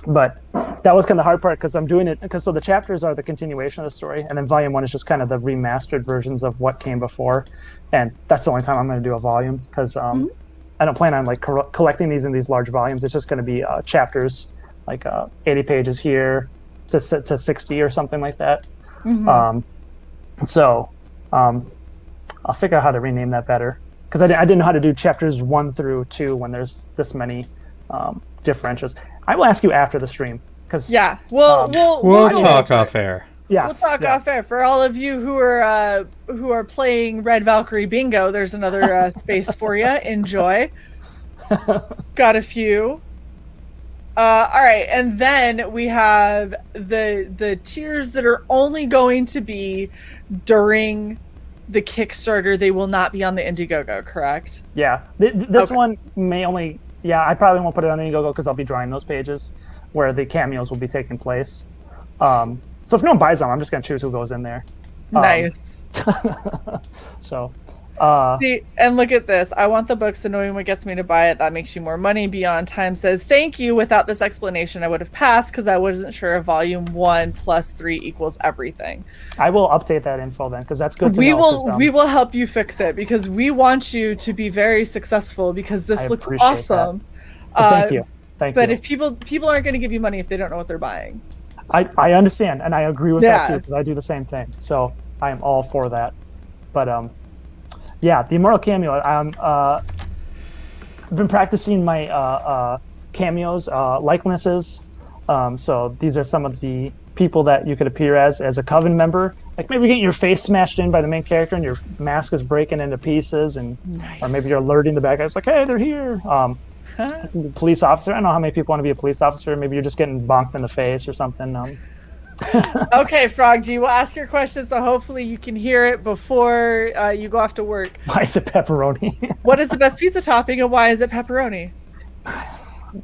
But that was kind of the hard part because I'm doing it because the chapters are the continuation of the story, and then volume 1 is just kind of the remastered versions of what came before, and that's the only time I'm going to do a volume because I don't plan on like collecting these in these large volumes. It's just going to be chapters, like 80 pages here to 60 or something like that. So I'll figure out how to rename that better because I didn't know how to do chapters 1 through 2 when there's this many differentials. I will ask you after the stream because we'll talk off air. Yeah, we'll talk off air. For all of you who are playing Red Valkyrie Bingo, there's another space for you. Enjoy. Got a few. All right, and then we have the tiers that are only going to be during the Kickstarter. They will not be on the Indiegogo, correct? Yeah, this one may only. Yeah, I probably won't put it on Indiegogo because I'll be drawing those pages where the cameos will be taking place. So if no one buys them, I'm just going to choose who goes in there. Nice. So. See, and look at this. I want the books, so knowing what gets me to buy it, that makes you more money. Beyond Time says, thank you. Without this explanation, I would have passed because I wasn't sure if volume 1 plus 3 equals everything. I will update that info then because that's good to know. We will help you fix it because we want you to be very successful because this looks awesome. Thank you. Thank you. But if people aren't going to give you money if they don't know what they're buying. I understand, and I agree with that too because I do the same thing. So I am all for that. But the Immortal Cameo. I've been practicing my cameos, likenesses. So these are some of the people that you could appear as a Coven member. Like maybe getting your face smashed in by the main character and your mask is breaking into pieces, and or maybe you're alerting the bad guys like, hey, they're here. Police officer. I don't know how many people want to be a police officer. Maybe you're just getting bonked in the face or something. Okay, Frog G, we'll ask your question so hopefully you can hear it before you go off to work. Why is it pepperoni? What is the best pizza topping and why is it pepperoni?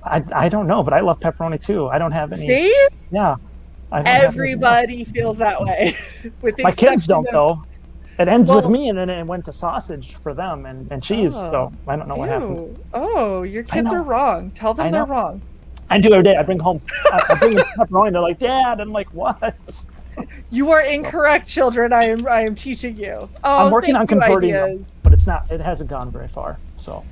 I don't know, but I love pepperoni too. I don't have any. See? Yeah. Everybody feels that way. With my kids don't though. It ends with me, and then it went to sausage for them and cheese. So I don't know what happened. Oh, your kids are wrong. Tell them they're wrong. I do every day. I bring home pepperoni. They're like, Dad. I'm like, what? You are incorrect, children. I am teaching you. Oh, I'm working on converting them, but it's not. It hasn't gone very far. So.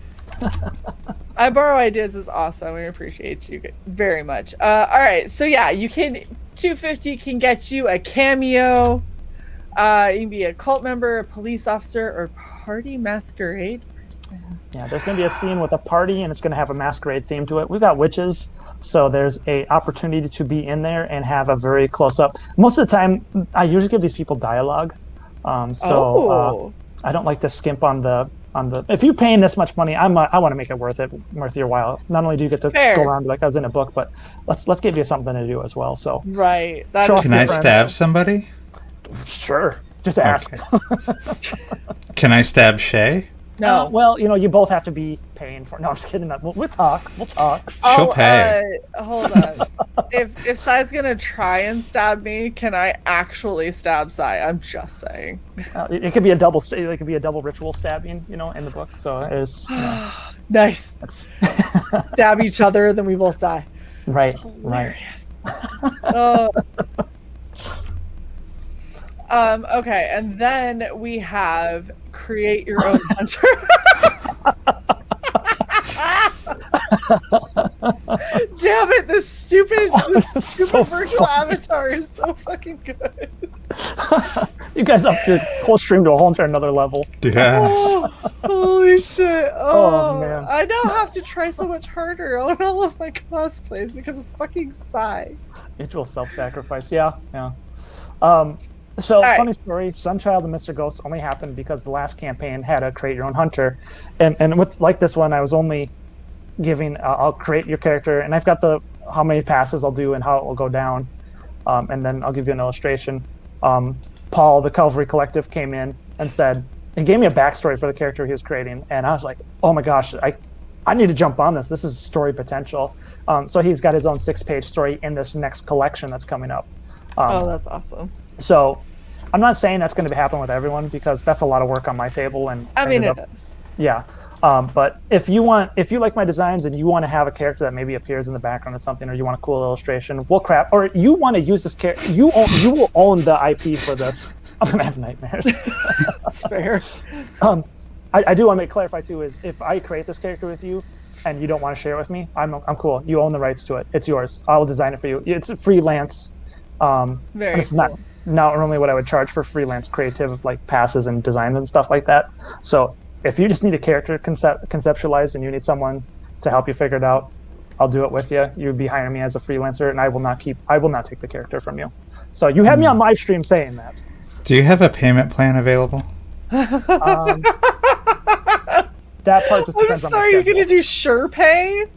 I Borrow Ideas is awesome. We appreciate you very much. All right, so yeah, you can $250 can get you a cameo. You can be a cult member, a police officer, or party masquerade person. Yeah, there's going to be a scene with a party, and it's going to have a masquerade theme to it. We've got witches, so there's a opportunity to be in there and have a very close up. Most of the time, I usually give these people dialogue, I don't like to skimp on the. If you're paying this much money, I want to make it worth your while. Not only do you get to go around like I was in a book, but let's give you something to do as well. So right. Can I stab somebody? Sure. Just ask. Okay. Can I stab Shae? No. Well, you both have to be paying for it. No, I'm just kidding. We'll talk. She'll pay. Hold on. if Sai's gonna try and stab me, can I actually stab Sai? I'm just saying. It could be a double. It could be a double ritual stabbing, in the book. So it's nice. Stab each other, then we both die. Right. Hilarious. Okay, and then we have create your own hunter. Damn it! This stupid so virtual funny. avatar is so fucking good. You guys upped your whole stream to a whole entire another level. Yes. Oh, holy shit! Oh, man. I now have to try so much harder on all of my cosplays because of fucking Sai. Ritual self-sacrifice. Yeah. So, right. Funny story, Sunchild and Mr. Ghost only happened because the last campaign had a create your own hunter. And with like this one, I was only giving, I'll create your character, and I've got how many passes I'll do and how it will go down. And then I'll give you an illustration. Paul, the Calvary Collective, came in and said, he gave me a backstory for the character he was creating. And I was like, oh my gosh, I need to jump on this. This is story potential. So he's got his own 6-page story in this next collection that's coming up. That's awesome. So I'm not saying that's going to happen with everyone because that's a lot of work on my table. And I mean, it is. Yeah. But if you like my designs and you want to have a character that maybe appears in the background or something, or you want a cool illustration, or you want to use this character, you will own the IP for this. I'm going to have nightmares. That's fair. I do want to clarify too, is if I create this character with you and you don't want to share it with me, I'm cool. You own the rights to it. It's yours. I'll design it for you. It's a freelance. Very it's cool. not normally what I would charge for freelance creative like passes and designs and stuff like that. So if you just need a character conceptualized and you need someone to help you figure it out, I'll do it with you. You'd be hiring me as a freelancer, and I will not take the character from you. So you had me on live stream saying that. Do you have a payment plan available? That part just depends on my I'm sorry, schedule. you're gonna do SurePay?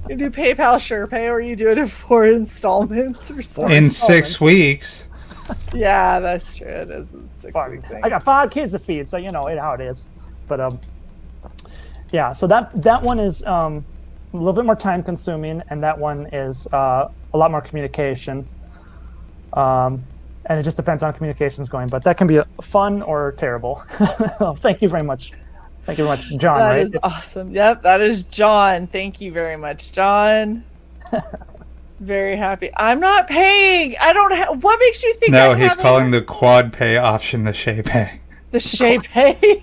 You do PayPal SurePay, or you do it in 4 installments or something? In 6 weeks. Yeah, that's true. It is a 6-week thing. I got 5 kids to feed, so you know how it is. But yeah. So that one is a little bit more time consuming, and that one is a lot more communication. And it just depends on how communication's going. But that can be fun or terrible. Thank you very much. Thank you very much, John. That right? is awesome. Yep, that is John. Thank you very much, John. Very happy. I'm not paying. I don't have. What makes you think? No, he's calling the quad pay option the Shae pay. The Shae pay.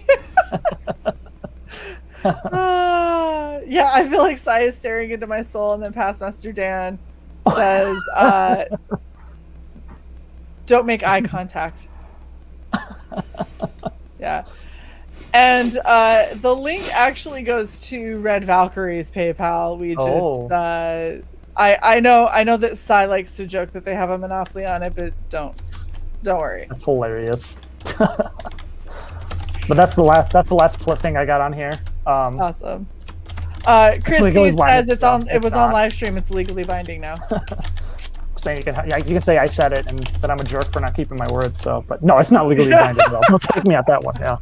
Yeah, I feel like Sai is staring into my soul, and then Past Master Dan says, "Don't make eye contact." Yeah. And the link actually goes to Red Valkyrie's PayPal. We just I know that Sai likes to joke that they have a monopoly on it, but don't worry. That's hilarious. But that's the last thing I got on here. Awesome. Christy says it was on live stream. It's legally binding now. Saying you can say I said it and that I'm a jerk for not keeping my word. So, but no, it's not legally binding. Though. Don't take me at that one. Yeah.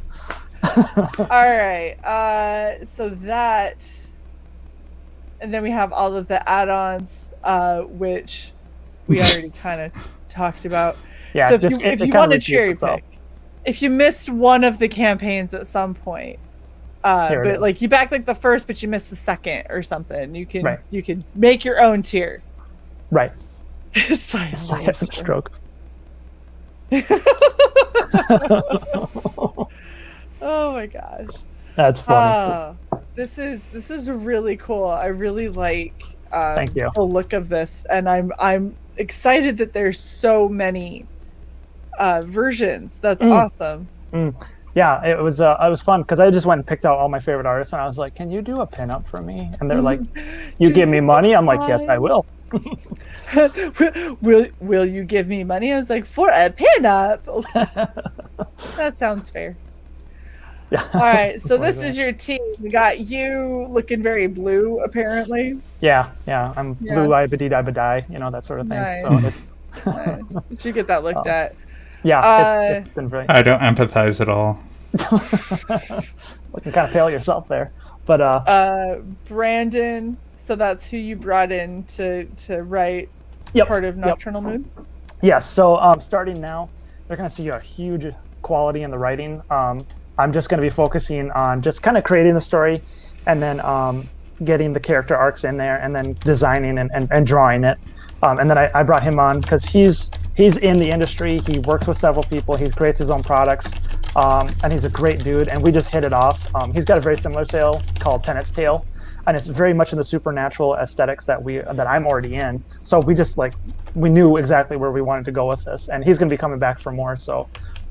All right. So that, and then we have all of the add-ons, which we already kind of talked about. Yeah. So if you want to cherry pick, if you missed one of the campaigns at some point, but like you backed like the first, but you missed the second or something, you can make your own tier. Right. Silent stroke. Oh my gosh. That's funny. This is really cool. I really like Thank you. the look of this, and I'm excited that there's so many versions. That's awesome. Yeah, it was fun because I just went and picked out all my favorite artists, and I was like, "Can you do a pinup for me?" And they're like, "You give me money?" I'm like, "Yes, I will." will you give me money? I was like, "For a pinup." Okay. That sounds fair. Yeah. All right, so this is your team. We got you looking very blue, apparently. Yeah, I'm blue-eyed, badee-die, that sort of thing. Nice. So it's Nice. You should get that looked at. Yeah, it's been very. I don't empathize at all. Looking kind of pale yourself there, but Brandon. So that's who you brought in to write part of Nocturnal Moon? Yes. So starting now, they're going to see a huge quality in the writing. I'm just going to be focusing on just kind of creating the story, and then getting the character arcs in there, and then designing and drawing it. And then I brought him on because he's in the industry. He works with several people. He creates his own products, and he's a great dude. And we just hit it off. He's got a very similar sale called Tenet's Tale, and it's very much in the supernatural aesthetics that I'm already in. So we knew exactly where we wanted to go with this, and he's going to be coming back for more. So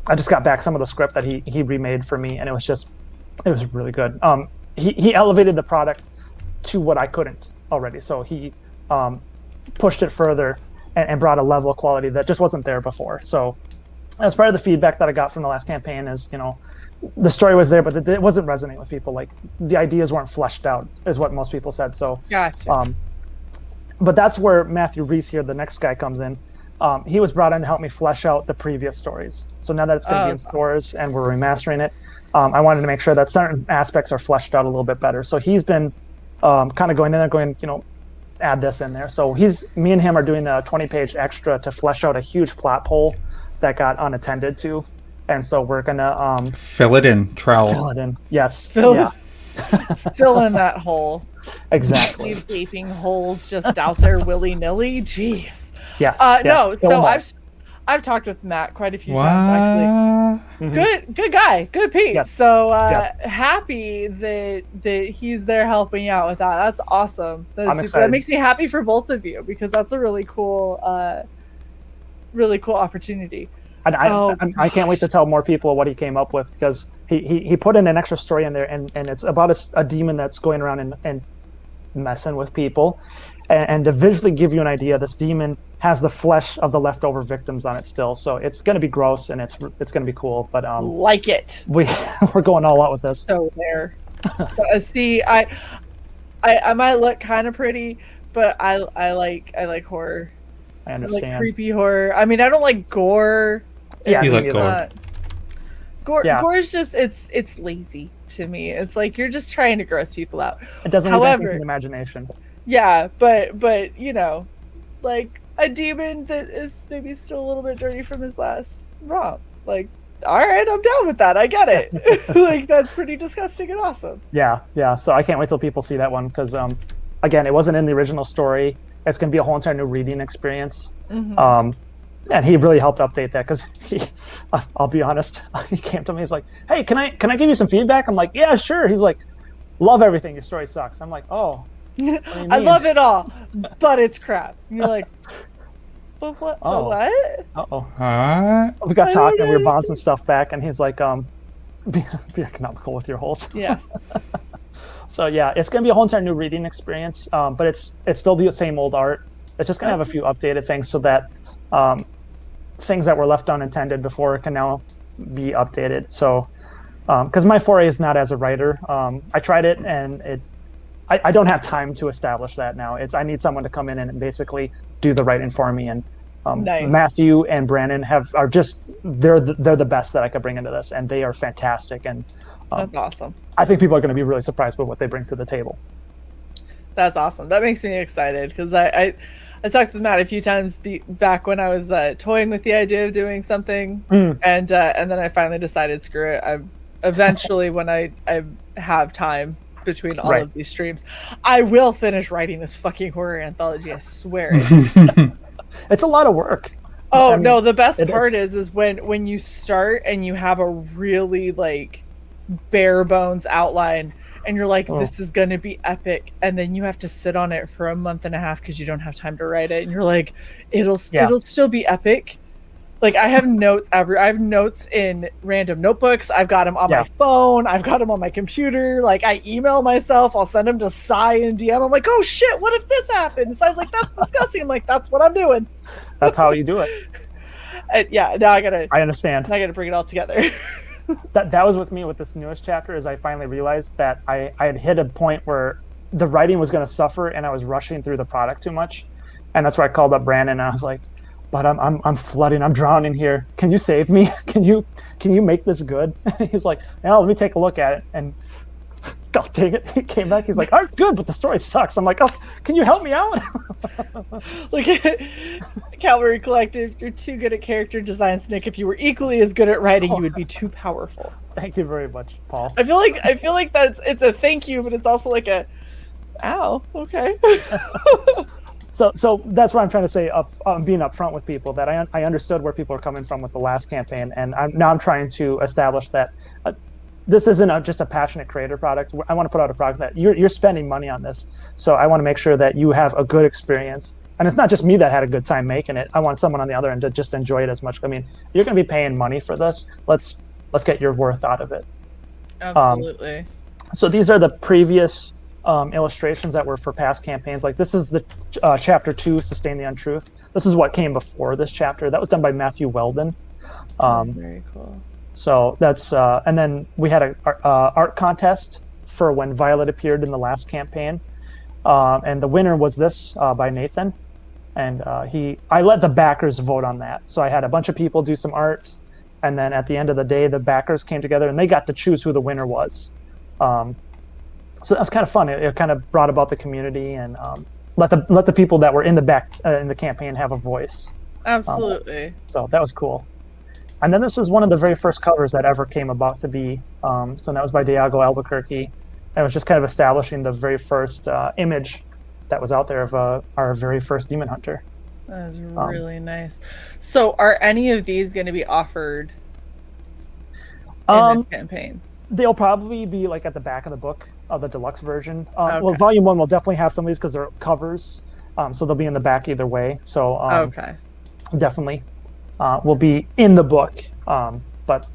I just got back some of the script that he remade for me, and it was really good. He elevated the product to what I couldn't already. So he pushed it further and brought a level of quality that just wasn't there before. So as part of the feedback that I got from the last campaign is, the story was there, but it wasn't resonating with people. Like, the ideas weren't fleshed out, is what most people said. So, gotcha. But that's where Matthew Reese here, the next guy, comes in. He was brought in to help me flesh out the previous stories. So now that it's going to be in stores and we're remastering it, I wanted to make sure that certain aspects are fleshed out a little bit better. So he's been kind of going in there, add this in there. So me and him are doing a 20-page extra to flesh out a huge plot hole that got unattended to. And so we're going to... fill it in, trowel. Fill it in, yes. Fill in that hole. Exactly. Leave gaping holes just out there willy-nilly. Jeez. Yes. No, so I've talked with Matt quite a few times, actually. Mm-hmm. Good guy, good Pete. Yes. So happy that he's there helping out with that. That's awesome. That makes me happy for both of you, because that's a really cool opportunity. And I can't wait to tell more people what he came up with, because he put in an extra story in there, and it's about a demon that's going around and messing with people. And to visually give you an idea, this demon has the flesh of the leftover victims on it still. So it's going to be gross, and it's going to be cool. But like it. We're going all out with this. So there. So, see, I might look kind of pretty, but I like horror. I understand. I like creepy horror. I mean, I don't like gore. Yeah, you like gore. Gore is just it's lazy to me. It's like you're just trying to gross people out. It doesn't leave anything to the imagination. Yeah, but like a demon that is maybe still a little bit dirty from his last romp. Like, all right, I'm down with that. I get it. Like, that's pretty disgusting and awesome. Yeah. So I can't wait till people see that one, because again, it wasn't in the original story. It's going to be a whole entire new reading experience. Mm-hmm. And he really helped update that, because I'll be honest, he came to me, he's like, hey, can I give you some feedback? I'm like, yeah, sure. He's like, love everything. Your story sucks. I'm like, oh. I love it all, but it's crap. And you're like, but what? Oh. What? Uh-oh. We got talking, and we were bouncing stuff back, and he's like, be economical with your holes. Yeah. So yeah, it's going to be a whole entire new reading experience, but it's still the same old art. It's just going to have a few updated things, so that things that were left unintended before can now be updated. So, because my foray is not as a writer. I tried it, and I don't have time to establish that now. I need someone to come in and basically do the writing for me. And nice. Matthew and Brandon are just they're the best that I could bring into this, and they are fantastic. And that's awesome. I think people are going to be really surprised by what they bring to the table. That's awesome. That makes me excited, because I talked with Matt a few times back when I was toying with the idea of doing something, and then I finally decided, screw it. Eventually, when I have time between all of these streams, I will finish writing this fucking horror anthology. I swear it. It's a lot of work. Oh, no, the best part is when you start and you have a really bare bones outline, and you're like, this is gonna be epic, and then you have to sit on it for a month and a half because you don't have time to write it, and you're like, it'll still be epic. Like, I have notes I have notes in random notebooks. I've got them on my phone. I've got them on my computer. Like, I email myself. I'll send them to CY and DM. I'm like, oh shit, what if this happens? CY's like, that's disgusting. I'm like, that's what I'm doing. That's how you do it. Now I understand. I gotta bring it all together. That was with me with this newest chapter, is I finally realized that I had hit a point where the writing was going to suffer, and I was rushing through the product too much. And that's where I called up Brandon, and I was like, but I'm flooding, I'm drowning here. Can you save me? Can you make this good? He's like, yeah, let me take a look at it. And oh, dang it. He came back. He's like, art's good, but the story sucks. I'm like, oh, can you help me out? Look at Cavalry Collective. You're too good at character designs, Nick. If you were equally as good at writing, you would be too powerful. Thank you very much, Paul. I feel like it's a thank you, but it's also like a, ow, okay. So that's what I'm trying to say. Being upfront with people, that I understood where people are coming from with the last campaign, and I'm trying to establish that this isn't just a passionate creator product. I want to put out a product that you're spending money on this, so I want to make sure that you have a good experience. And it's not just me that had a good time making it. I want someone on the other end to just enjoy it as much. I mean, you're going to be paying money for this. Let's get your worth out of it. Absolutely. So these are the previous illustrations that were for past campaigns. Like this is the chapter 2, Sustain the Untruth. This is what came before this chapter. That was done by Matthew Weldon. Very cool. So that's and then we had a art contest for when Violet appeared in the last campaign, and the winner was this by Nathan, and I let the backers vote on that. So I had a bunch of people do some art, and then at the end of the day, the backers came together and they got to choose who the winner was. So that was kind of fun. It kind of brought about the community and let the people that were in the back in the campaign have a voice. Absolutely. So that was cool. And then this was one of the very first covers that ever came about to be. So that was by Diego Albuquerque. And it was just kind of establishing the very first image that was out there of our very first Demon Hunter. That was really nice. So are any of these going to be offered in this campaign? They'll probably be like at the back of the book of the deluxe version. Okay. Well, volume 1 will definitely have some of these because they're covers. So they'll be in the back either way. So okay. Definitely will be in the book. But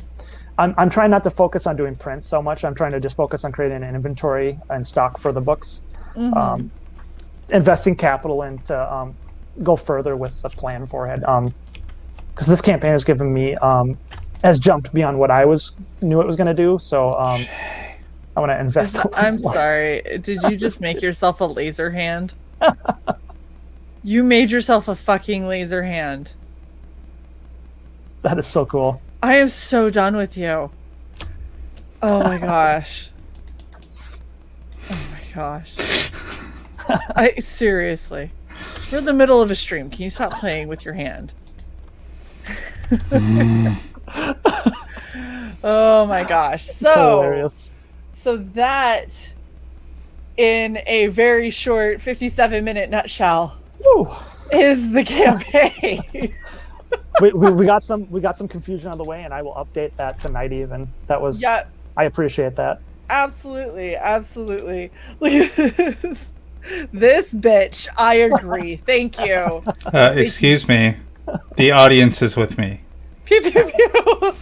I'm trying not to focus on doing prints so much. I'm trying to just focus on creating an inventory and stock for the books. Mm-hmm. Investing capital and to go further with the plan for it. Because this campaign has given me has jumped beyond what I knew it was going to do. So I want to invest. I'm sorry. Did you just make yourself a laser hand? You made yourself a fucking laser hand. That is so cool. I am so done with you. Oh my gosh. Oh my gosh. Seriously. We're in the middle of a stream. Can you stop playing with your hand? Oh my gosh. Hilarious. So that, in a very short 57-minute nutshell, Woo. Is the campaign. we got some confusion on the way, and I will update that tonight. Even that was. Yeah. I appreciate that. Absolutely. Look at this. This bitch. I agree. Thank you. Excuse me. The audience is with me. Pew pew pew.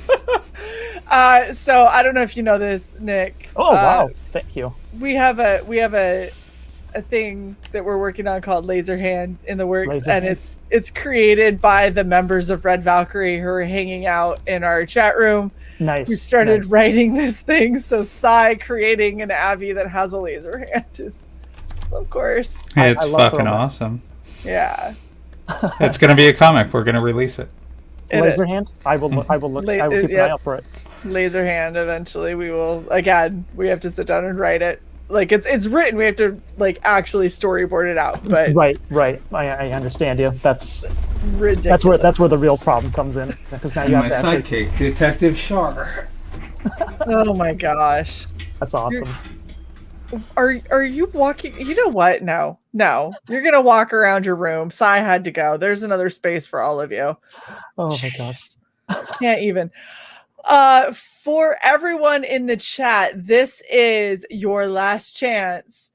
So I don't know if you know this, Nick. Oh wow! Thank you. We have a thing that we're working on called Laser Hand in the works, and it's created by the members of Red Valkyrie who are hanging out in our chat room. Nice. We started writing this thing, so CY creating an Abby that has a laser hand is, of course. It's fucking awesome. Yeah. It's gonna be a comic. We're gonna release it. Laser hand. I will look. I will keep an eye out for it. Laser hand. Eventually, we will. Again, we have to sit down and write it. Like it's written. We have to actually storyboard it out. But right. I understand you. That's ridiculous. That's where the real problem comes in, because now you have my sidekick, Detective Shae. Oh my gosh. That's awesome. Are you walking? You know what? No. You're gonna walk around your room. CY had to go. There's another space for all of you. Oh my gosh. Can't even. For everyone in the chat, this is your last chance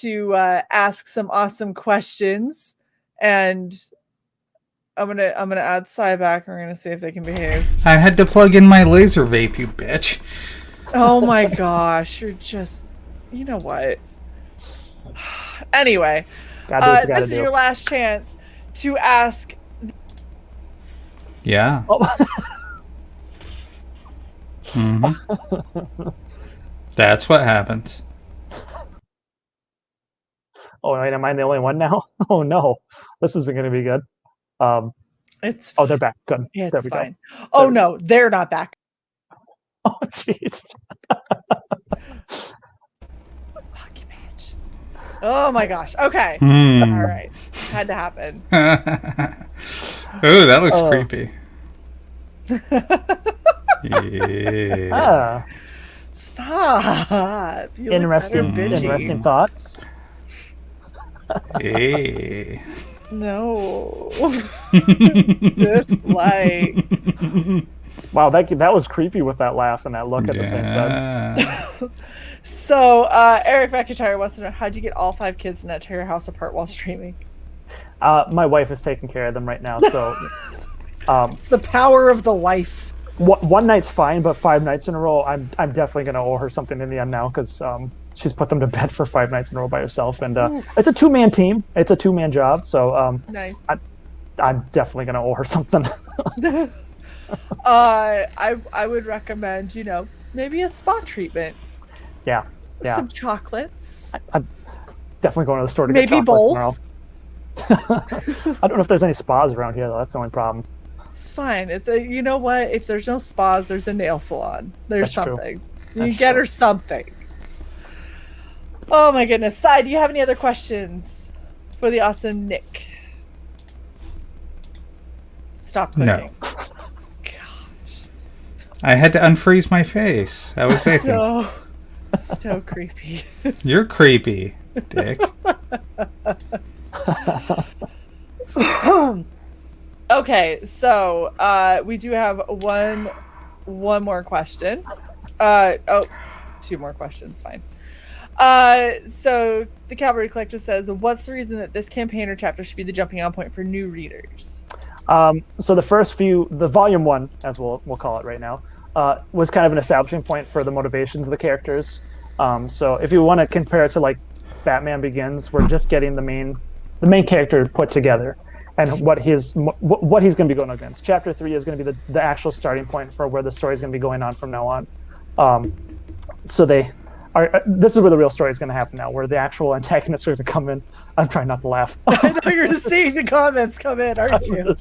to ask some awesome questions, and I'm gonna add CY back. We're gonna see if they can behave. I had to plug in my laser vape, you bitch. Oh my gosh, you're just. You know what? Anyway, this is your last chance to ask. Yeah. Mm-hmm. That's what happens. Oh, wait, am I the only one now? Oh no, this isn't going to be good. It's. Oh, they're back. Good. Yeah, there we fine. go. Oh no, they're not back. Oh jeez. Oh my gosh. Okay. All right. Had to happen. Oh, that looks creepy. Yeah. Stop. You Interesting thought. Hey. No. Just like. Wow, that was creepy with that laugh and that look at the same time. So, Eric McIntyre wants to know, how'd you get all 5 kids and not tear your house apart while streaming? My wife is taking care of them right now, so... It's the power of the wife. One night's fine, but 5 nights in a row, I'm definitely going to owe her something in the end now, because she's put them to bed for 5 nights in a row by herself, and it's a 2-man team. It's a 2-man job, so nice. I'm definitely going to owe her something. I would recommend, maybe a spa treatment. Yeah. Some chocolates. I'm definitely going to the store to maybe get chocolates both. tomorrow. I don't know if there's any spas around here, though. That's the only problem. It's fine. You know what? If there's no spas, there's a nail salon. There's That's something. True. You get her something. Oh my goodness. Sai, do you have any other questions for the awesome Nick? Stop clicking. No. I had to unfreeze my face. I was vaping. So creepy. You're creepy, Dick. Okay, so we do have one more question. 2 more questions, fine. So the Cavalry Collector says, what's the reason that this campaign or chapter should be the jumping on point for new readers? So the first few, the volume 1, as we'll call it right now, was kind of an establishing point for the motivations of the characters. So if you want to compare it to like Batman Begins, we're just getting the main character put together and what he's going to be going against. Chapter 3 is going to be the actual starting point for where the story is going to be going on from now on. So this is where the real story is going to happen now, where the actual antagonists are going to come in. I'm trying not to laugh. I know you're seeing the comments come in, aren't you?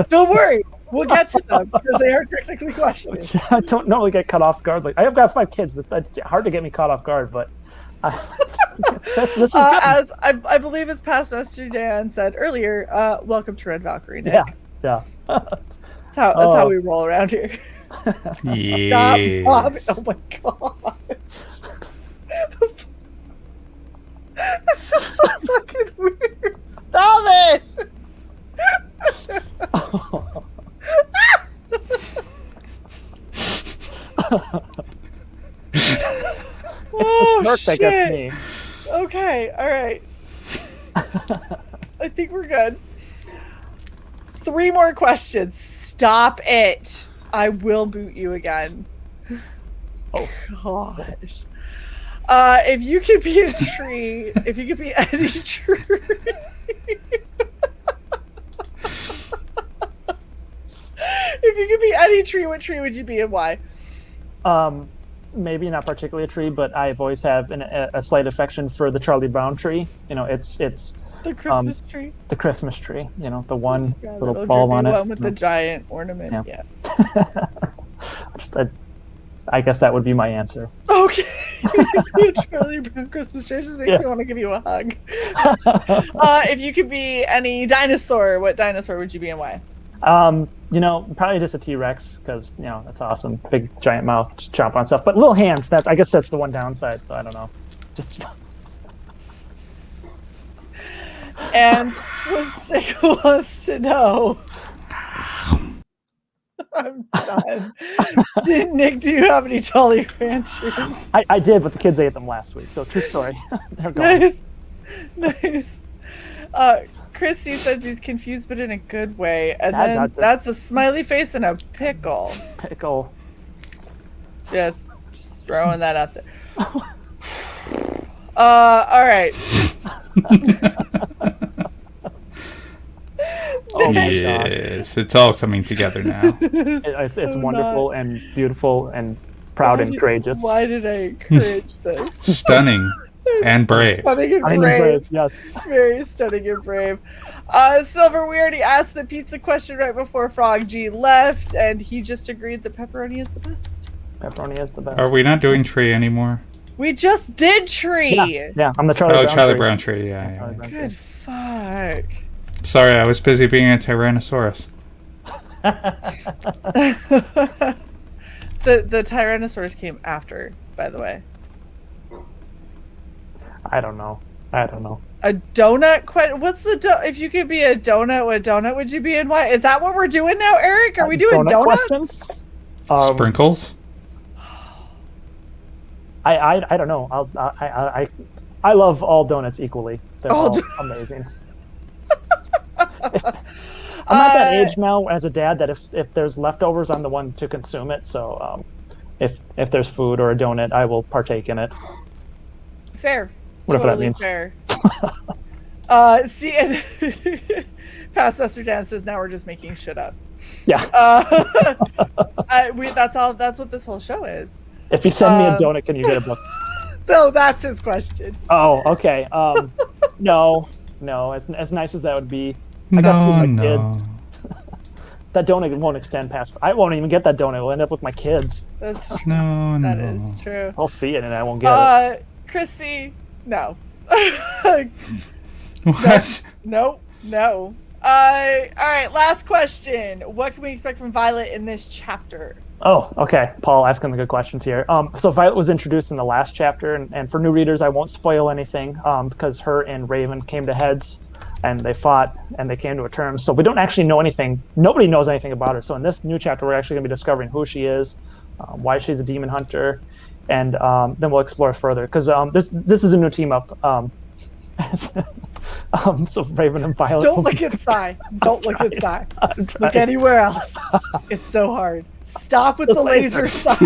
Don't worry. We'll get to them because they are technically questions. I don't normally get caught off guard. I've got 5 kids. It's hard to get me caught off guard, but this is as I believe as past Master Dan said earlier, welcome to Red Valkyrie, Nick. Yeah. That's how we roll around here. Yes. Stop, Bob. Oh my god. It's just so fucking weird. Stop it. It's the smirk that gets me. Okay, alright. I think we're good. 3 more questions. Stop it. I will boot you again. Oh gosh. If you could be a tree, if you could be any tree. If you could be any tree, what tree would you be and why? Maybe not particularly a tree, but I've always have a slight affection for the Charlie Brown tree. It's the Christmas tree. The Christmas tree. The one little ball on it. One with the giant ornament. Yeah. I guess that would be my answer. Okay. Charlie Brown Christmas tree just makes me want to give you a hug. If you could be any dinosaur, what dinosaur would you be and why? Probably just a T-Rex because that's awesome. Big giant mouth, just chomp on stuff. But little hands. I guess that's the one downside. So I don't know. Just. And Sick wants to know. I'm done. Nick, do you have any Jolly Ranchers? I did, but the kids ate them last week. So true story. They're gone. Nice. Chrissy says he's confused, but in a good way. And then that's a smiley face and a pickle. Pickle. Just throwing that out there. All right. Oh my yes, it's all coming together now. It's wonderful and beautiful and proud and courageous. Why did I encourage this? Stunning and brave. Stunning and brave. Yes. Very stunning and brave. Silver, we already asked the pizza question right before Frog G left, and he just agreed that pepperoni is the best. Pepperoni is the best. Are we not doing tree anymore? We just did tree. Yeah, I'm the Charlie Brown Charlie tree. Brown tree. Yeah. Charlie Brown Good fuck. Sorry, I was busy being a Tyrannosaurus. The Tyrannosaurus came after, by the way. I don't know. A donut? What's the if you could be a donut, what donut would you be and why? Is that what we're doing now, Eric? Are we doing donuts? Questions? Sprinkles? I don't know. I love all donuts equally. They're all amazing. I'm at that age now as a dad that if there's leftovers, I'm the one to consume it. So if there's food or a donut, I will partake in it. Fair. Whatever totally that means. Fair. See, and Past Master Dan says now we're just making shit up. Yeah. That's what this whole show is. If you send me a donut, can you get a book? No, that's his question. Oh, okay. No. As nice as that would be, I got to with my kids. That donut won't extend past. I won't even get that donut. It'll end up with my kids. That's true. No. That is true. I'll see it and I won't get it. Chrissy, no. What? No. All right, last question. What can we expect from Violet in this chapter? Oh, okay. Paul asking the good questions here. So Violet was introduced in the last chapter, and for new readers, I won't spoil anything because her and Raven came to heads, and they fought, and they came to a term. So we don't actually know anything. Nobody knows anything about her. So in this new chapter, we're actually going to be discovering who she is, why she's a demon hunter, and then we'll explore further. Because this is a new team up. So Raven and Violet. Don't look at Sai. Don't look at Sai. Look anywhere else. It's so hard. Stop with the laser sign.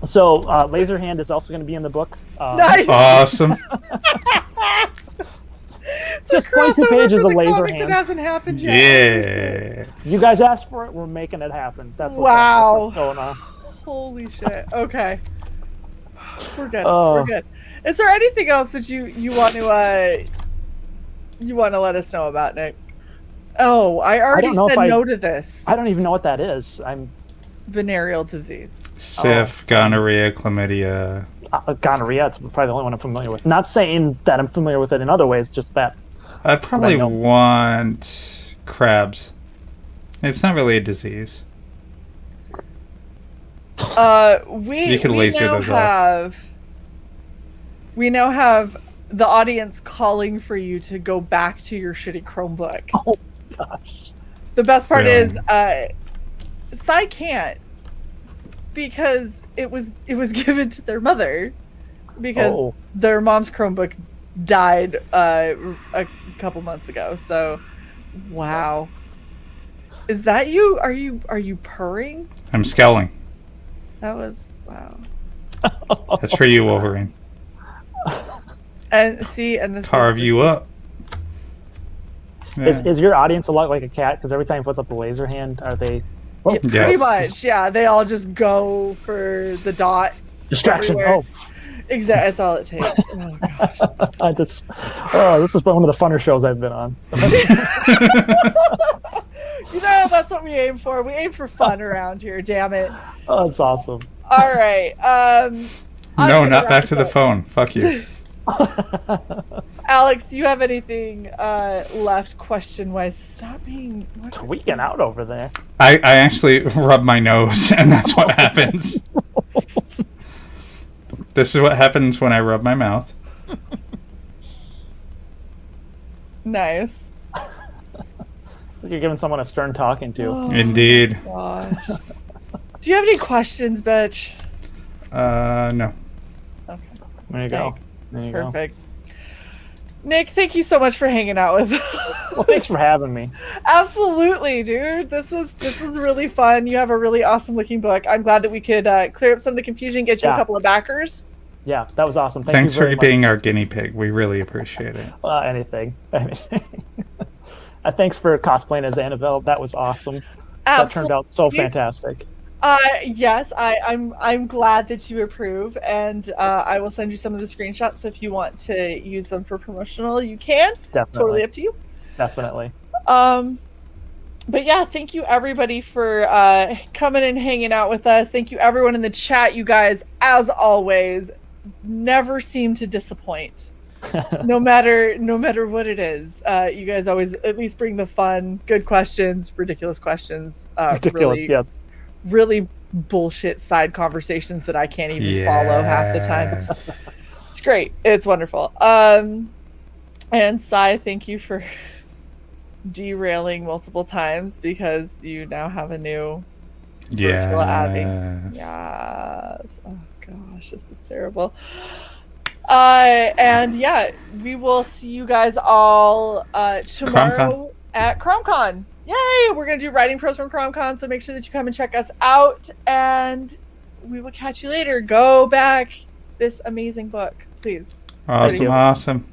So Laserhand is also going to be in the book. Nice. Awesome. Just 22 pages of Laserhand. That hasn't happened yet. Yeah. You guys asked for it. We're making it happen. That's Wow. what's going on. Holy shit. Okay. We're good. Oh. We're good. Is there anything else that you want to let us know about, Nick? Oh, I already said no to this. I don't even know what that is. Venereal disease. Syph, gonorrhea, chlamydia. Gonorrhea. It's probably the only one I'm familiar with. Not saying that I'm familiar with it in other ways. Just that. I probably want crabs. It's not really a disease. We now have the audience calling for you to go back to your shitty Chromebook. Oh gosh. The best part is Sai can't because it was given to their mother because their mom's Chromebook died a couple months ago. So wow. Is that you? Are you purring? I'm scowling. That was wow. That's for you, Wolverine. And see, and this Carve you up. Yeah. Is your audience a lot like a cat? Because every time he puts up the laser hand, are they? Yeah, pretty much, yeah. They all just go for the dot. Distraction. Everywhere. Exactly. That's all it takes. Oh gosh. This is one of the funner shows I've been on. That's what we aim for. We aim for fun around here. Damn it. Oh, that's awesome. All right. No, not back to the phone. Fuck you. Alex, do you have anything left question-wise? Stop being tweaking out over there. I actually rub my nose, and that's what happens. This is what happens when I rub my mouth. Nice. So you're giving someone a stern talking to. Oh, indeed. Gosh. Do you have any questions, bitch? No. Okay. There you go. There you Perfect. Nick, thank you so much for hanging out with us. Well, thanks for having me. Absolutely, dude. This was really fun. You have a really awesome looking book. I'm glad that we could clear up some of the confusion, get you a couple of backers. Yeah, that was awesome. Thanks for being our guinea pig. We really appreciate it. Anything. I mean, thanks for cosplaying as Annabelle. That was awesome. That turned out so fantastic. Yes, I'm glad that you approve, and I will send you some of the screenshots. So if you want to use them for promotional, you can. Definitely. Totally up to you. Definitely. But yeah, thank you everybody for coming and hanging out with us. Thank you everyone in the chat. You guys, as always, never seem to disappoint. no matter what it is, you guys always at least bring the fun, good questions, ridiculous questions, really bullshit side conversations that I can't even follow half the time. It's great. It's wonderful. And Cy, thank you for derailing multiple times because you now have a new virtual outing. Yes. Oh gosh, this is terrible. And yeah, we will see you guys all tomorrow at ChromCon. Yay! We're gonna do writing pros from ChromCon, so make sure that you come and check us out, and we will catch you later. Go back this amazing book, please. Awesome.